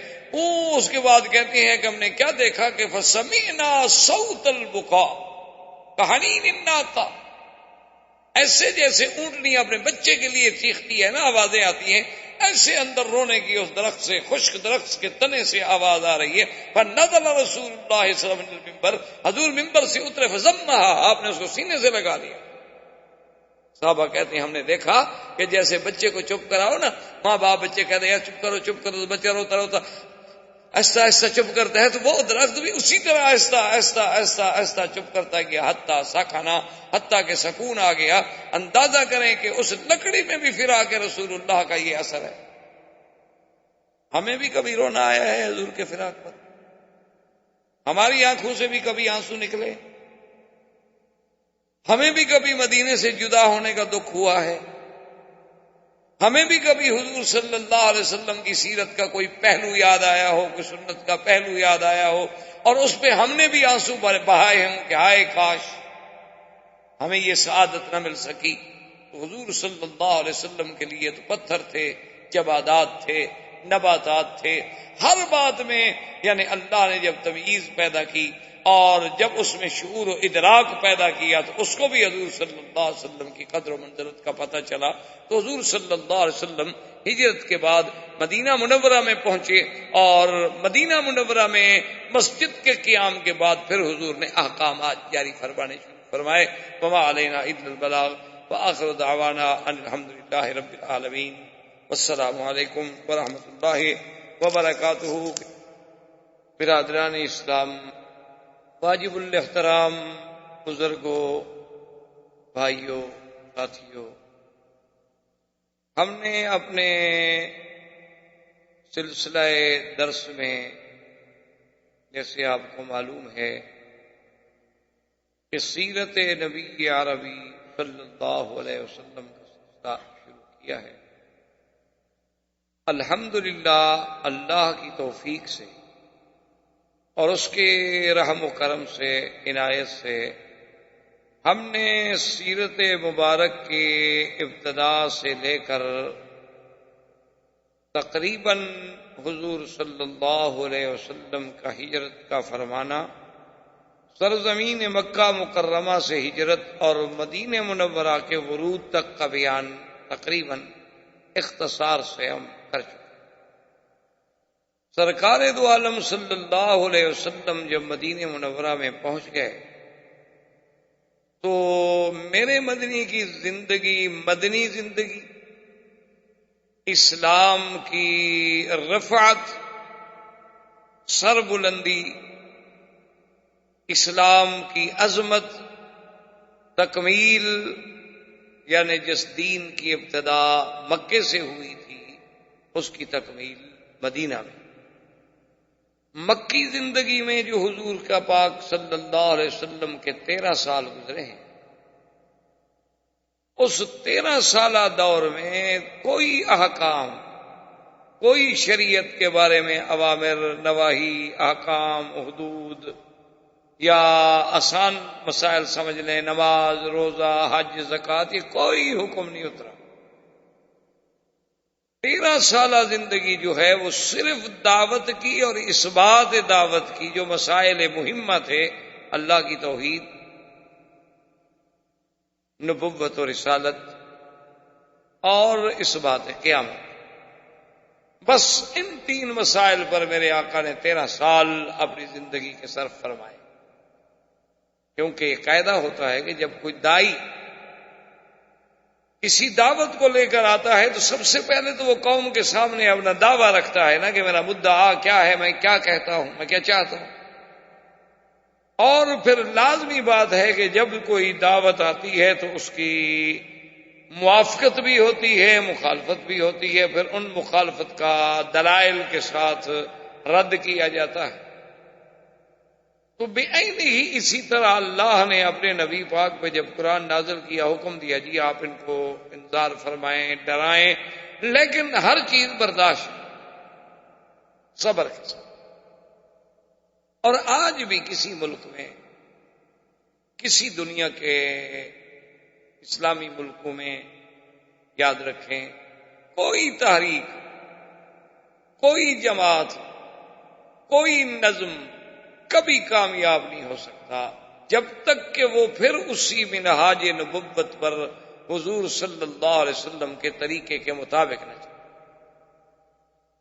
اس کے بعد کہتے ہیں کہ ہم نے کیا دیکھا کہ فَسَمِعْنَا صَوْتَ الْبُكَاءِ كَحَنِينِ النَّاقَةِ، ایسے جیسے اونٹنی اپنے بچے کے لیے چیختی ہے نا، آوازیں آتی ہیں، ایسے اندر رونے کی اس درخت سے، خشک درخت کے تنے سے آواز آ رہی ہے۔ فَنَزَلَ رسول اللہ صلی اللہ علیہ وسلم، حضور ممبر سے اترے، فَضَمَّهَا، آپ نے اس کو سینے سے لگا لیا۔ صحابہ کہتے ہیں ہم نے دیکھا کہ جیسے بچے کو چپ کراؤ نا، ماں باپ بچے کہتے ہیں چپ کرو چپ کرو، تو بچہ روتا روتا آہستہ آہستہ چپ کرتا ہے، تو وہ درخت بھی اسی طرح آہستہ آہستہ آہستہ آہستہ چپ کرتا گیا، حتیٰ سکنا، حتیٰ کہ سکون آ گیا۔ اندازہ کریں کہ اس لکڑی میں بھی فراق رسول اللہ کا یہ اثر ہے۔ ہمیں بھی کبھی رونا آیا ہے حضور کے فراق پر؟ ہماری آنکھوں سے بھی کبھی آنسو نکلے؟ ہمیں بھی کبھی مدینے سے جدا ہونے کا دکھ ہوا ہے؟ ہمیں بھی کبھی حضور صلی اللہ علیہ وسلم کی سیرت کا کوئی پہلو یاد آیا ہو، کوئی سنت کا پہلو یاد آیا ہو، اور اس پہ ہم نے بھی آنسو بہائے ہوں کہ ہائے کاش ہمیں یہ سعادت نہ مل سکی؟ تو حضور صلی اللہ علیہ وسلم کے لیے تو پتھر تھے، جمادات تھے، نباتات تھے، ہر بات میں یعنی اللہ نے جب تمییز پیدا کی اور جب اس میں شعور و ادراک پیدا کیا تو اس کو بھی حضور صلی اللہ علیہ وسلم کی قدر و منزلت کا پتہ چلا۔ تو حضور صلی اللہ علیہ وسلم ہجرت کے بعد مدینہ منورہ میں پہنچے، اور مدینہ منورہ میں مسجد کے قیام کے بعد پھر حضور نے احکامات جاری فرمانے شروع فرمائے۔ وما علینا الا البلاغ وآخر دعوانا ان الحمد للہ رب العالمین، والسلام علیکم ورحمۃ اللہ وبرکاتہ۔ برادران اسلام، واجب الاحترام بزرگوں، بھائیوں، ساتھیوں، ہم نے اپنے سلسلہ درس میں جیسے آپ کو معلوم ہے کہ سیرت نبی عربی صلی اللہ علیہ وسلم کا سلسلہ شروع کیا ہے۔ الحمدللہ اللہ کی توفیق سے اور اس کے رحم و کرم سے، عنایت سے، ہم نے سیرت مبارک کی ابتدا سے لے کر تقریباً حضور صلی اللہ علیہ وسلم کا ہجرت کا فرمانا، سرزمین مکہ مکرمہ سے ہجرت اور مدینہ منورہ کے ورود تک کا بیان تقریباً اختصار سے ہم کر چکے۔ سرکار دو عالم صلی اللہ علیہ وسلم جب مدینہ منورہ میں پہنچ گئے تو میرے مدنی کی زندگی، مدنی زندگی، اسلام کی رفعت، سر بلندی، اسلام کی عظمت، تکمیل، یعنی جس دین کی ابتدا مکے سے ہوئی تھی اس کی تکمیل مدینہ میں۔ مکی زندگی میں جو حضور کا پاک صلی اللہ علیہ وسلم کے 13 سال گزرے ہیں، اس 13 سالہ دور میں کوئی احکام، کوئی شریعت کے بارے میں اوامر، نواہی، احکام، حدود یا آسان مسائل سمجھ لیں، نماز، روزہ، حج، زکوٰۃ، یہ کوئی حکم نہیں اترا۔ 13 سالہ زندگی جو ہے وہ صرف دعوت کی اور اثبات دعوت کی، جو مسائل مہمہ تھے، اللہ کی توحید، نبوت و رسالت اور اثبات قیامت، بس ان 3 مسائل پر میرے آقا نے 13 سال اپنی زندگی کے صرف فرمائے۔ کیونکہ یہ قاعدہ ہوتا ہے کہ جب کوئی دائی کسی دعوت کو لے کر آتا ہے تو سب سے پہلے تو وہ قوم کے سامنے اپنا دعویٰ رکھتا ہے نا کہ میرا مدعا کیا ہے، میں کیا کہتا ہوں، میں کیا چاہتا ہوں۔ اور پھر لازمی بات ہے کہ جب کوئی دعوت آتی ہے تو اس کی موافقت بھی ہوتی ہے، مخالفت بھی ہوتی ہے، پھر ان مخالفت کا دلائل کے ساتھ رد کیا جاتا ہے۔ تو بے عین ہی اسی طرح اللہ نے اپنے نبی پاک پہ جب قرآن نازل کیا، حکم دیا جی آپ ان کو انذار فرمائیں، ڈرائیں، لیکن ہر چیز برداشت، صبر کے ساتھ۔ اور آج بھی کسی ملک میں کسی دنیا کے اسلامی ملکوں میں یاد رکھیں، کوئی تحریک، کوئی جماعت، کوئی نظم کبھی کامیاب نہیں ہو سکتا جب تک کہ وہ پھر اسی منہاج نبوت پر حضور صلی اللہ علیہ وسلم کے طریقے کے مطابق نہ چلے۔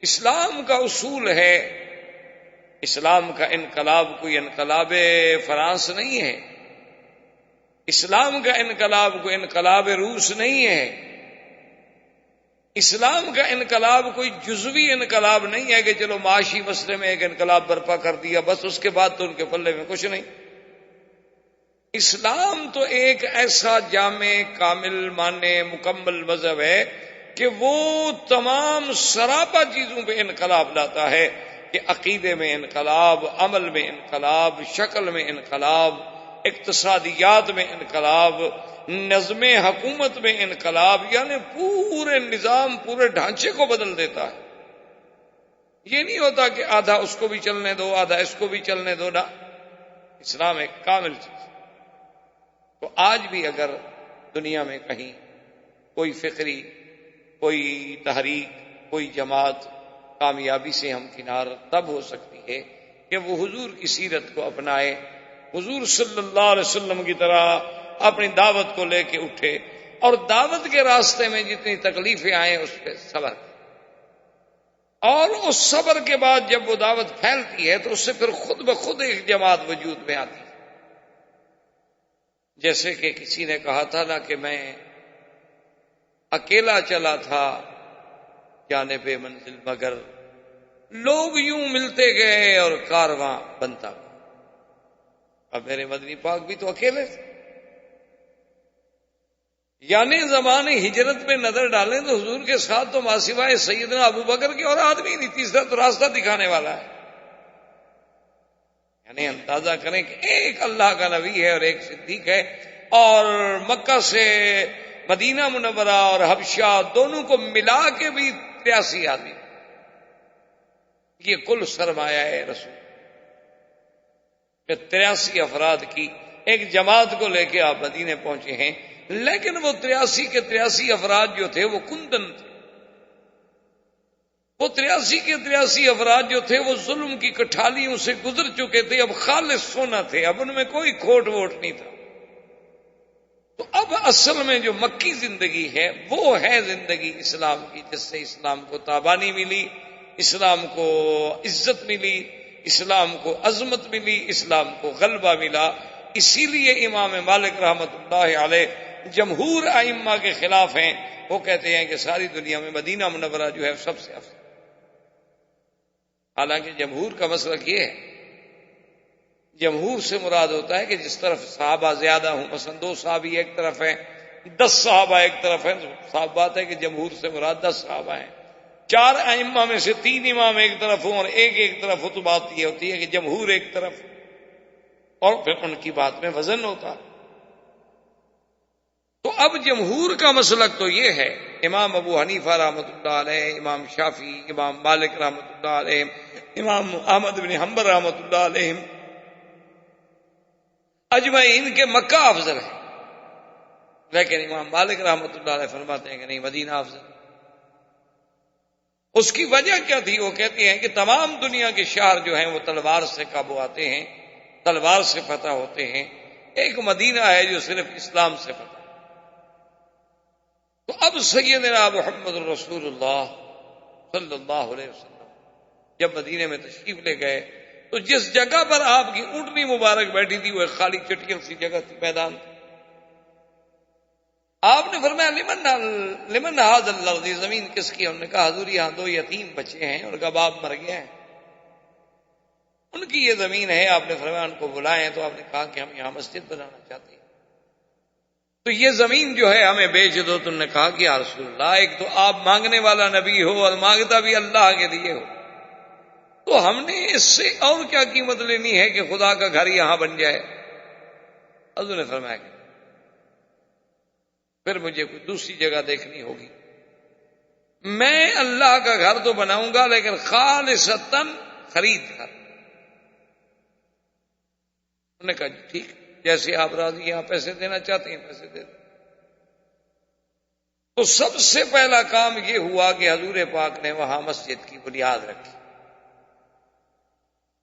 اسلام کا اصول ہے، اسلام کا انقلاب کوئی انقلاب فرانس نہیں ہے، اسلام کا انقلاب کوئی انقلاب روس نہیں ہے، اسلام کا انقلاب کوئی جزوی انقلاب نہیں ہے کہ چلو معاشی مسئلے میں ایک انقلاب برپا کر دیا بس اس کے بعد تو ان کے پلے میں کچھ نہیں۔ اسلام تو ایک ایسا جامع کامل معنی مکمل مذہب ہے کہ وہ تمام سراپا چیزوں پہ انقلاب لاتا ہے، کہ عقیدے میں انقلاب، عمل میں انقلاب، شکل میں انقلاب، اقتصادیات میں انقلاب، نظم حکومت میں انقلاب، یعنی پورے نظام، پورے ڈھانچے کو بدل دیتا ہے۔ یہ نہیں ہوتا کہ آدھا اس کو بھی چلنے دو آدھا اس کو بھی چلنے دو، نہ، اسلام ایک کامل چیز۔ تو آج بھی اگر دنیا میں کہیں کوئی فکری، کوئی تحریک، کوئی جماعت کامیابی سے ہمکنار تب ہو سکتی ہے کہ وہ حضور کی سیرت کو اپنائے، حضور صلی اللہ علیہ وسلم کی طرح اپنی دعوت کو لے کے اٹھے، اور دعوت کے راستے میں جتنی تکلیفیں آئیں اس پہ صبر، اور اس صبر کے بعد جب وہ دعوت پھیلتی ہے تو اس سے پھر خود بخود ایک جماعت وجود میں آتی ہے۔ جیسے کہ کسی نے کہا تھا نا کہ میں اکیلا چلا تھا جانب منزل، مگر لوگ یوں ملتے گئے اور کارواں بنتا گیا۔ اب میرے مدنی پاک بھی تو اکیلے تھے، یعنی زمانے ہجرت میں نظر ڈالیں تو حضور کے ساتھ تو ماسوائے سیدنا ابو بکر کے اور آدمی نہیں، تیسرا تو راستہ دکھانے والا ہے۔ یعنی اندازہ کریں کہ ایک اللہ کا نبی ہے اور ایک صدیق ہے، اور مکہ سے مدینہ منورہ اور حبشہ دونوں کو ملا کے بھی 83 آدمی، یہ کل سرمایہ ہے رسول کہ 83 افراد کی ایک جماعت کو لے کے آپ مدینے پہنچے ہیں۔ لیکن وہ 83 کے 83 افراد جو تھے وہ کندن تھے، وہ 83 کے 83 افراد جو تھے وہ ظلم کی کٹھالیوں سے گزر چکے تھے، اب خالص سونا تھے، اب ان میں کوئی کھوٹ ووٹ نہیں تھا۔ تو اب اصل میں جو مکی زندگی ہے وہ ہے زندگی اسلام کی، جس سے اسلام کو تابانی ملی، اسلام کو عزت ملی، اسلام کو عظمت ملی، اسلام کو غلبہ ملا۔ اسی لیے امام مالک رحمۃ اللہ علیہ جمہور ائمہ کے خلاف ہیں، وہ کہتے ہیں کہ ساری دنیا میں مدینہ منورہ جو ہے سب سے افضل۔ حالانکہ جمہور کا مسلک یہ ہے، جمہور سے مراد ہوتا ہے کہ جس طرف صحابہ زیادہ ہوں، مثلا 2 صحابی ایک طرف ہیں، 10 صحابہ ایک طرف ہیں، صاف بات ہے کہ جمہور سے مراد 10 صحابہ ہیں۔ 4 ائمہ میں سے 3 امام ایک طرف ہوں اور ایک طرف ہو تو بات یہ ہوتی ہے کہ جمہور ایک طرف، اور پھر ان کی بات میں وزن ہوتا۔ تو اب جمہور کا مسلک تو یہ ہے، امام ابو حنیفہ رحمۃ اللہ علیہ، امام شافعی، امام مالک رحمۃ اللہ علیہ، امام احمد بن حنبل رحمۃ اللہ علیہ، اجمعین کے مکہ افضل ہے، لیکن امام مالک رحمۃ اللہ علیہ فرماتے ہیں کہ نہیں، مدینہ افضل۔ اس کی وجہ کیا تھی؟ وہ کہتے ہیں کہ تمام دنیا کے شہر جو ہیں وہ تلوار سے قابو آتے ہیں، تلوار سے فتح ہوتے ہیں، ایک مدینہ ہے جو صرف اسلام سے فتح۔ تو اب سیدنا محمد رسول اللہ صلی اللہ علیہ وسلم جب مدینے میں تشریف لے گئے تو جس جگہ پر آپ کی اونٹنی مبارک بیٹھی تھی وہ ایک خالی چٹیل سی جگہ تھی، میدان تھا۔ آپ نے فرمایا لمن ھذا الارض، زمین کس کی؟ انہوں نے کہا حضور یہاں 2 یتیم بچے ہیں اور باپ مر گیا ہے، ان کی یہ زمین ہے۔ آپ نے فرمایا ان کو بلائیں، تو آپ نے کہا کہ ہم یہاں مسجد بنانا چاہتے ہیں، تو یہ زمین جو ہے ہمیں بیچ دو۔ تم نے کہا کہ یا رسول اللہ، ایک تو آپ مانگنے والا نبی ہو اور مانگتا بھی اللہ کے لیے ہو، تو ہم نے اس سے اور کیا قیمت لینی ہے کہ خدا کا گھر یہاں بن جائے؟ حضور نے فرمایا کہ پھر مجھے کوئی دوسری جگہ دیکھنی ہوگی، میں اللہ کا گھر تو بناؤں گا لیکن خالصتاً خرید کر۔ انہوں نے کہا جی ٹھیک، جیسے آپ راضی یہاں پیسے دینا چاہتے ہیں پیسے دے دیں۔ تو سب سے پہلا کام یہ ہوا کہ حضور پاک نے وہاں مسجد کی بنیاد رکھی۔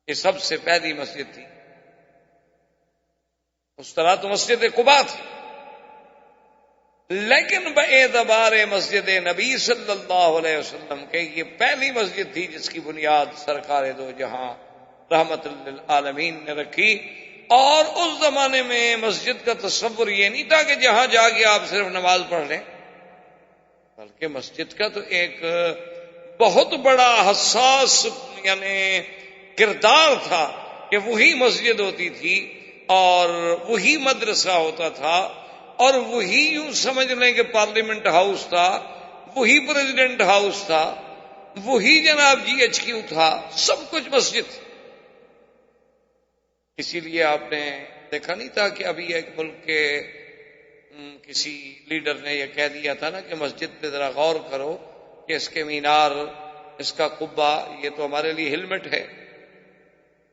یہ سب سے پہلی مسجد تھی۔ اس طرح تو مسجد قباء تھی، لیکن باعتبار مسجد نبی صلی اللہ علیہ وسلم کے یہ پہلی مسجد تھی جس کی بنیاد سرکار دو جہاں رحمت للعالمین نے رکھی۔ اور اس زمانے میں مسجد کا تصور یہ نہیں تھا کہ جہاں جا کے آپ صرف نماز پڑھ لیں، بلکہ مسجد کا تو ایک بہت بڑا حساس یعنی کردار تھا کہ وہی مسجد ہوتی تھی اور وہی مدرسہ ہوتا تھا اور وہی یوں سمجھ لیں کہ پارلیمنٹ ہاؤس تھا، وہی پریزیڈنٹ ہاؤس تھا، وہی جناب جی ایچ کیو تھا، سب کچھ مسجد تھی۔ اسی لیے آپ نے دیکھا نہیں تھا کہ ابھی ایک ملک کے کسی لیڈر نے یہ کہہ دیا تھا نا کہ مسجد پہ ذرا غور کرو کہ اس کے مینار، اس کا قبہ، یہ تو ہمارے لیے ہیلمٹ ہے،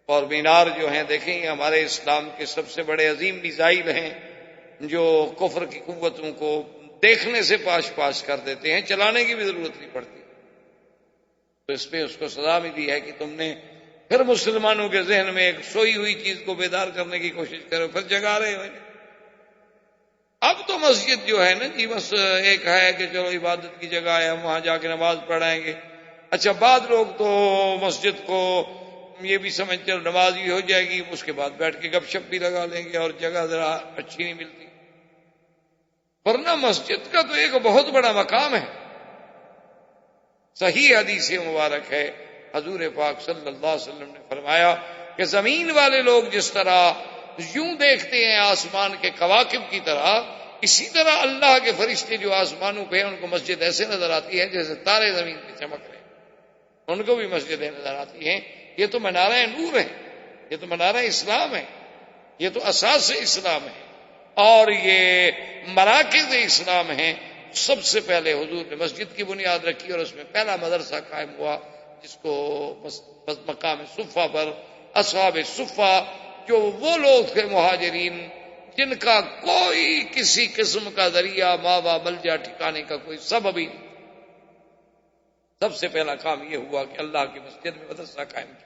اور مینار جو ہیں دیکھیں یہ ہمارے اسلام کے سب سے بڑے عظیم میزائل ہیں جو کفر کی قوتوں کو دیکھنے سے پاش پاش کر دیتے ہیں، چلانے کی بھی ضرورت نہیں پڑتی۔ تو اس پہ اس کو سزا ملی ہے کہ تم نے پھر مسلمانوں کے ذہن میں ایک سوئی ہوئی چیز کو بیدار کرنے کی کوشش کرو، پھر جگا رہے ہو۔ اب تو مسجد جو ہے نا جی بس ایک ہے کہ چلو عبادت کی جگہ ہے، ہم وہاں جا کے نماز پڑھائیں گے۔ اچھا بعض لوگ تو مسجد کو یہ بھی سمجھتے ہیں نماز بھی ہو جائے گی، اس کے بعد بیٹھ کے گپ شپ بھی لگا لیں گے اور جگہ ذرا اچھی نہیں ملتی، ورنہ مسجد کا تو ایک بہت بڑا مقام ہے۔ صحیح حدیث مبارک ہے، حضور پاک صلی اللہ علیہ وسلم نے فرمایا کہ زمین والے لوگ جس طرح یوں دیکھتے ہیں آسمان کے کواکب کی طرح، اسی طرح اللہ کے فرشتے جو آسمانوں پہ ہیں ان کو مسجد ایسے نظر آتی ہے جیسے تارے زمین پہ چمک رہے ہیں، ان کو بھی مسجدیں نظر آتی ہیں۔ یہ تو منارہ نور ہے، یہ تو منارہ اسلام ہے، یہ تو اساس اسلام ہے، اور یہ مراکز اسلام ہیں۔ سب سے پہلے حضور نے مسجد کی بنیاد رکھی اور اس میں پہلا مدرسہ قائم ہوا جس کو مقام صفہ پر اصحاب صفہ، جو وہ لوگ تھے مہاجرین جن کا کوئی کسی قسم کا ذریعہ ماوا ملجا ٹھکانے کا کوئی سبب ہی نہیں، سب سے پہلا کام یہ ہوا کہ اللہ کی مسجد میں مدرسہ قائم کیا۔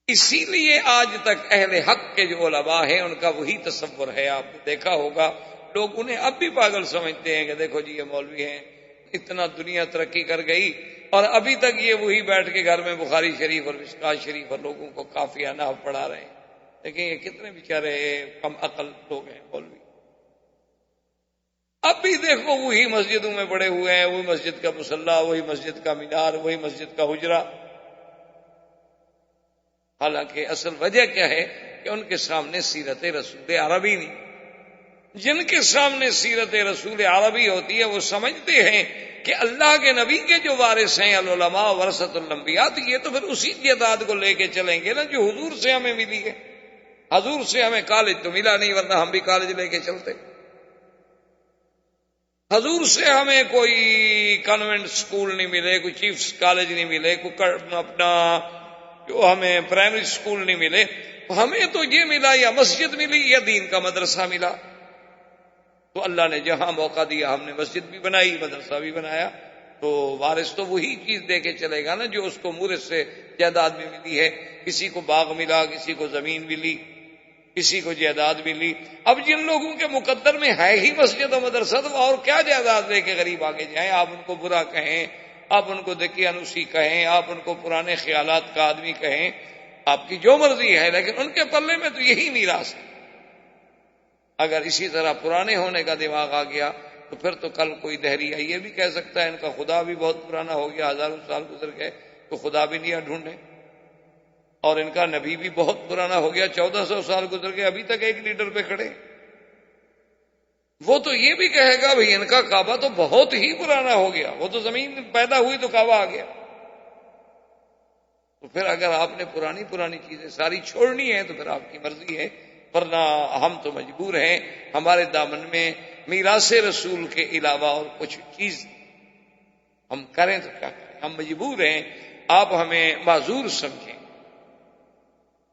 اسی لیے آج تک اہل حق کے جو علماء ہیں ان کا وہی تصور ہے۔ آپ نے دیکھا ہوگا لوگ انہیں اب بھی پاگل سمجھتے ہیں کہ دیکھو جی یہ مولوی ہیں، اتنا دنیا ترقی کر گئی اور ابھی تک یہ وہی بیٹھ کے گھر میں بخاری شریف اور مشکات شریف اور لوگوں کو قافیہ نحو پڑھا رہے ہیں۔ لیکن یہ کتنے بیچارے کم عقل لوگ ہیں مولوی، اب بھی دیکھو وہی مسجدوں میں پڑے ہوئے ہیں، وہی مسجد کا مصلی، وہی مسجد کا مینار، وہی مسجد کا حجرہ۔ حالانکہ اصل وجہ کیا ہے کہ ان کے سامنے سیرت رسول عربی نہیں۔ جن کے سامنے سیرت رسول عربی ہوتی ہے وہ سمجھتے ہیں کہ اللہ کے نبی کے جو وارث ہیں العلماء ورثۃ الانبیاء، تو یہ تو پھر اسی کی اطاعت کو لے کے چلیں گے نا جو حضور سے ہمیں ملی ہے۔ حضور سے ہمیں کالج تو ملا نہیں، ورنہ ہم بھی کالج لے کے چلتے۔ حضور سے ہمیں کوئی کانوینٹ سکول نہیں ملے، کوئی چیفز کالج نہیں ملے، کوئی اپنا جو ہمیں پرائمری سکول نہیں ملے، ہمیں تو یہ ملا یا مسجد ملی یا دین کا مدرسہ ملا۔ تو اللہ نے جہاں موقع دیا ہم نے مسجد بھی بنائی، مدرسہ بھی بنایا، تو وارث تو وہی چیز دے کے چلے گا نا جو اس کو مورث سے جائیداد بھی ملی ہے۔ کسی کو باغ ملا، کسی کو زمین ملی، کسی کو جائیداد ملی۔ اب جن لوگوں کے مقدر میں ہے ہی مسجد و مدرسہ، تو اور کیا جائیداد لے کے غریب آگے جائیں؟ آپ ان کو برا کہیں، آپ ان کو دقیانوسی کہیں، آپ ان کو پرانے خیالات کا آدمی کہیں، آپ کی جو مرضی ہے، لیکن ان کے پلے میں تو یہی میراث ہے۔ اگر اسی طرح پرانے ہونے کا دماغ آ گیا تو پھر تو کل کوئی دہریہ یہ بھی کہہ سکتا ہے ان کا خدا بھی بہت پرانا ہو گیا، ہزاروں سال گزر گئے تو خدا بھی نہیں ڈھونڈے، اور ان کا نبی بھی بہت پرانا ہو گیا، 1400 سال گزر گئے، ابھی تک ایک لیڈر پہ کھڑے۔ وہ تو یہ بھی کہے گا بھئی ان کا کعبہ تو بہت ہی پرانا ہو گیا، وہ تو زمین پیدا ہوئی تو کعبہ آ گیا۔ تو پھر اگر آپ نے پرانی چیزیں ساری چھوڑنی ہے تو پھر آپ کی مرضی ہے، ورنہ ہم تو مجبور ہیں، ہمارے دامن میں میراث رسول کے علاوہ اور کچھ چیز ہم کریں تو کیا کریں، ہم مجبور ہیں، آپ ہمیں معذور سمجھیں۔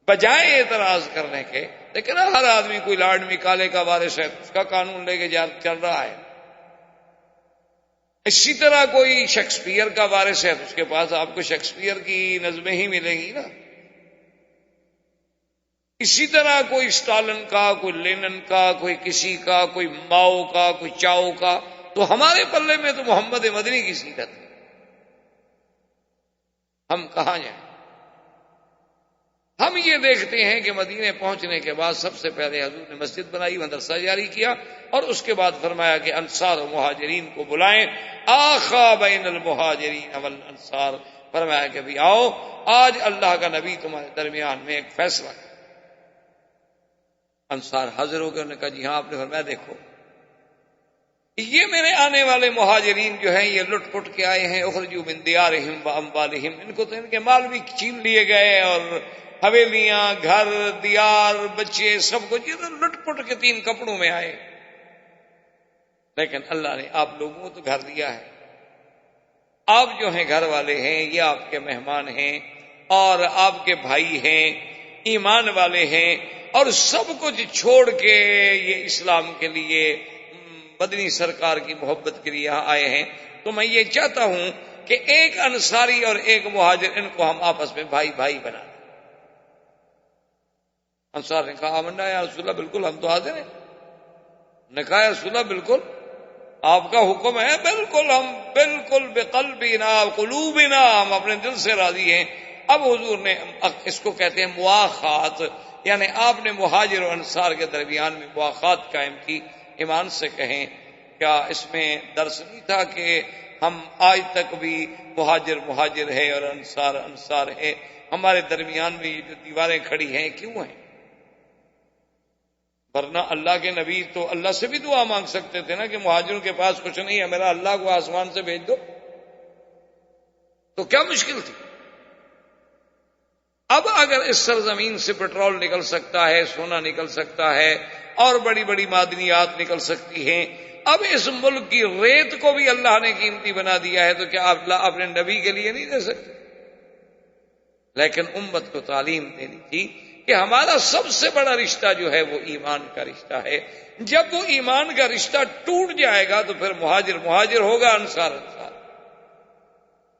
بجائے اعتراض کرنے کے. لیکن ہر آدمی کوئی لاڈمی کالے کا وارث ہے، اس کا قانون لے کے چل رہا ہے. اسی طرح کوئی شیکسپیئر کا وارث ہے تو اس کے پاس آپ کو شیکسپیئر کی نظمیں ہی ملیں گی نا. اسی طرح کوئی اسٹالن کا، کوئی لینن کا، کوئی کسی کا، کوئی ماؤ کا، کوئی چاؤ کا. تو ہمارے پلے میں تو محمد مدنی کی سیرت ہے. ہم کہاں جائیں؟ ہم یہ دیکھتے ہیں کہ مدینے پہنچنے کے بعد سب سے پہلے حضور نے مسجد بنائی، مدرسہ جاری کیا، اور اس کے بعد فرمایا کہ انصار و مہاجرین کو بلائیں. آخا بین المہاجرین والانصار، فرمایا کہ بھی آؤ، آج اللہ کا نبی تمہارے درمیان میں ایک فیصلہ ہے. انصار حاضر ہو گئے، انہوں نے کہا جی ہاں. آپ نے فرمایا دیکھو یہ میرے آنے والے مہاجرین جو ہیں یہ لٹ پٹ کے آئے ہیں، اخرجوا من دیارہم واموالہم، ان کو تو ان کے مال بھی چھین لیے گئے، اور حویلیاں، گھر، دیار، بچے، سب کچھ یہ تو لٹ پٹ کے 3 کپڑوں میں آئے. لیکن اللہ نے آپ لوگوں کو تو گھر دیا ہے. آپ جو ہیں گھر والے ہیں، یہ آپ کے مہمان ہیں اور آپ کے بھائی ہیں، ایمان والے ہیں، اور سب کچھ چھوڑ کے یہ اسلام کے لیے، مدنی سرکار کی محبت کے لیے یہاں آئے ہیں. تو میں یہ چاہتا ہوں کہ ایک انصاری اور ایک مہاجر، ان کو ہم آپس میں بھائی بھائی بنا دیں. انصار نے کہا آمنا یا رسول اللہ، بالکل ہم تو حاضر ہیں. نے کہا یا رسول اللہ بالکل آپ کا حکم ہے، بالکل ہم بالکل بقلبنا قلوبنا، ہم اپنے دل سے راضی ہیں. اب حضور نے اس کو کہتے ہیں مواخات، یعنی آپ نے مہاجر و انصار کے درمیان میں مواخات قائم کی. ایمان سے کہیں کیا اس میں درس نہیں تھا کہ ہم آج تک بھی مہاجر مہاجر ہے اور انصار انصار ہے؟ ہمارے درمیان میں یہ جو دیواریں کھڑی ہیں کیوں ہیں؟ ورنہ اللہ کے نبی تو اللہ سے بھی دعا مانگ سکتے تھے نا کہ مہاجروں کے پاس کچھ نہیں ہے، میرا اللہ کو آسمان سے بھیج دو. تو کیا مشکل تھی؟ اب اگر اس سرزمین سے پیٹرول نکل سکتا ہے، سونا نکل سکتا ہے، اور بڑی بڑی معدنیات نکل سکتی ہیں، اب اس ملک کی ریت کو بھی اللہ نے قیمتی بنا دیا ہے، تو کیا اللہ اپنے نبی کے لیے نہیں دے سکتے؟ لیکن امت کو تعلیم دینی تھی کہ ہمارا سب سے بڑا رشتہ جو ہے وہ ایمان کا رشتہ ہے. جب وہ ایمان کا رشتہ ٹوٹ جائے گا تو پھر مہاجر مہاجر ہوگا، انصار انصار.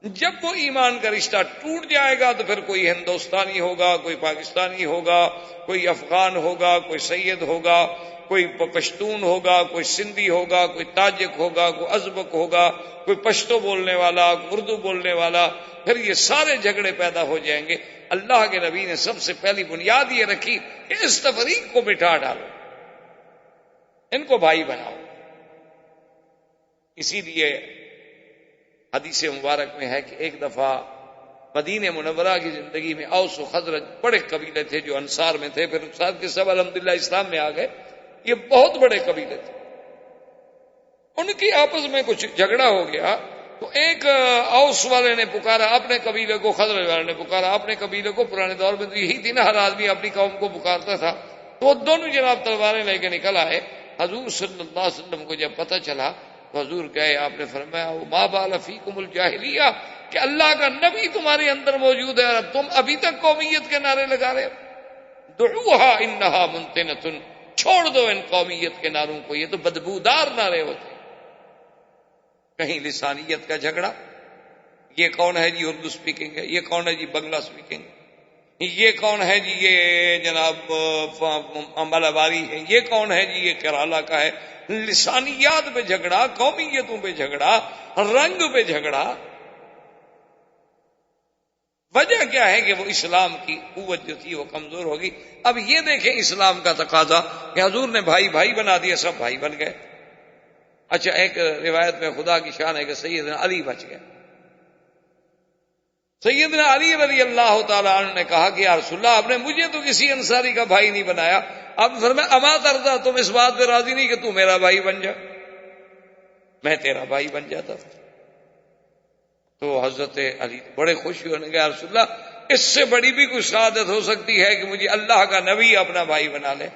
جب وہ ایمان کا رشتہ ٹوٹ جائے گا تو پھر کوئی ہندوستانی ہوگا، کوئی پاکستانی ہوگا، کوئی افغان ہوگا، کوئی سید ہوگا، کوئی پشتون ہوگا، کوئی سندھی ہوگا، کوئی تاجک ہوگا، کوئی ازبک ہوگا، کوئی پشتو بولنے والا، اردو بولنے والا. پھر یہ سارے جھگڑے پیدا ہو جائیں گے. اللہ کے نبی نے سب سے پہلی بنیاد یہ رکھی کہ اس تفریق کو مٹا ڈالو، ان کو بھائی بناؤ. اسی لیے حدیث مبارک میں ہے کہ ایک دفعہ مدینہ منورہ کی زندگی میں اوس و خزرج بڑے قبیلے تھے جو انصار میں تھے، پھر انصار کے سب الحمدللہ اسلام میں آ گئے. یہ بہت بڑے قبیلے تھے، ان کی آپس میں کچھ جھگڑا ہو گیا. تو ایک اوس والے نے پکارا اپنے قبیلے کو، خزرج والے نے پکارا اپنے قبیلے کو. پرانے دور میں تو یہی تھی نا، ہر آدمی اپنی قوم کو پکارتا تھا. تو وہ دونوں جناب تلواریں لے کے نکل آئے. حضور صلی اللہ علیہ وسلم کو جب پتہ چلا تو حضور گئے، آپ نے فرمایا ما بال فیکم الجاہلیہ، کہ اللہ کا نبی تمہارے اندر موجود ہے اور تم ابھی تک قومیت کے نعرے لگا رہے ہو. دعوها انہا منتنۃ، چھوڑ دو ان قومیت کے نعروں کو، یہ تو بدبودار نعرے ہوتے. کہیں لسانیت کا جھگڑا، یہ کون ہے جی اردو سپیکنگ ہے، یہ کون ہے جی بنگلہ سپیکنگ، یہ کون ہے جی یہ جناب مالاباری ہے، یہ کون ہے جی یہ کیرالہ کا ہے. لسانیات پہ جھگڑا، قومیتوں پہ جھگڑا، رنگ پہ جھگڑا. وجہ کیا ہے کہ وہ اسلام کی قوت جو تھی وہ کمزور ہوگی. اب یہ دیکھیں اسلام کا تقاضا کہ حضور نے بھائی بھائی بنا دیا، سب بھائی بن گئے. اچھا ایک روایت میں خدا کی شان ہے کہ سیدنا علی بچ گئے. سیدنا علی رضی اللہ تعالیٰ عنہ نے کہا کہ یا رسول اللہ آپ نے مجھے تو کسی انصاری کا بھائی نہیں بنایا. اب فرمایا اما ترضا، تم اس بات پہ راضی نہیں کہ تو میرا بھائی بن جا، میں تیرا بھائی بن جاتا. تو حضرت علی بڑے خوش ہونے گئے، یا رسول اللہ اس سے بڑی بھی کوئی سعادت ہو سکتی ہے کہ مجھے اللہ کا نبی اپنا بھائی بنا لے.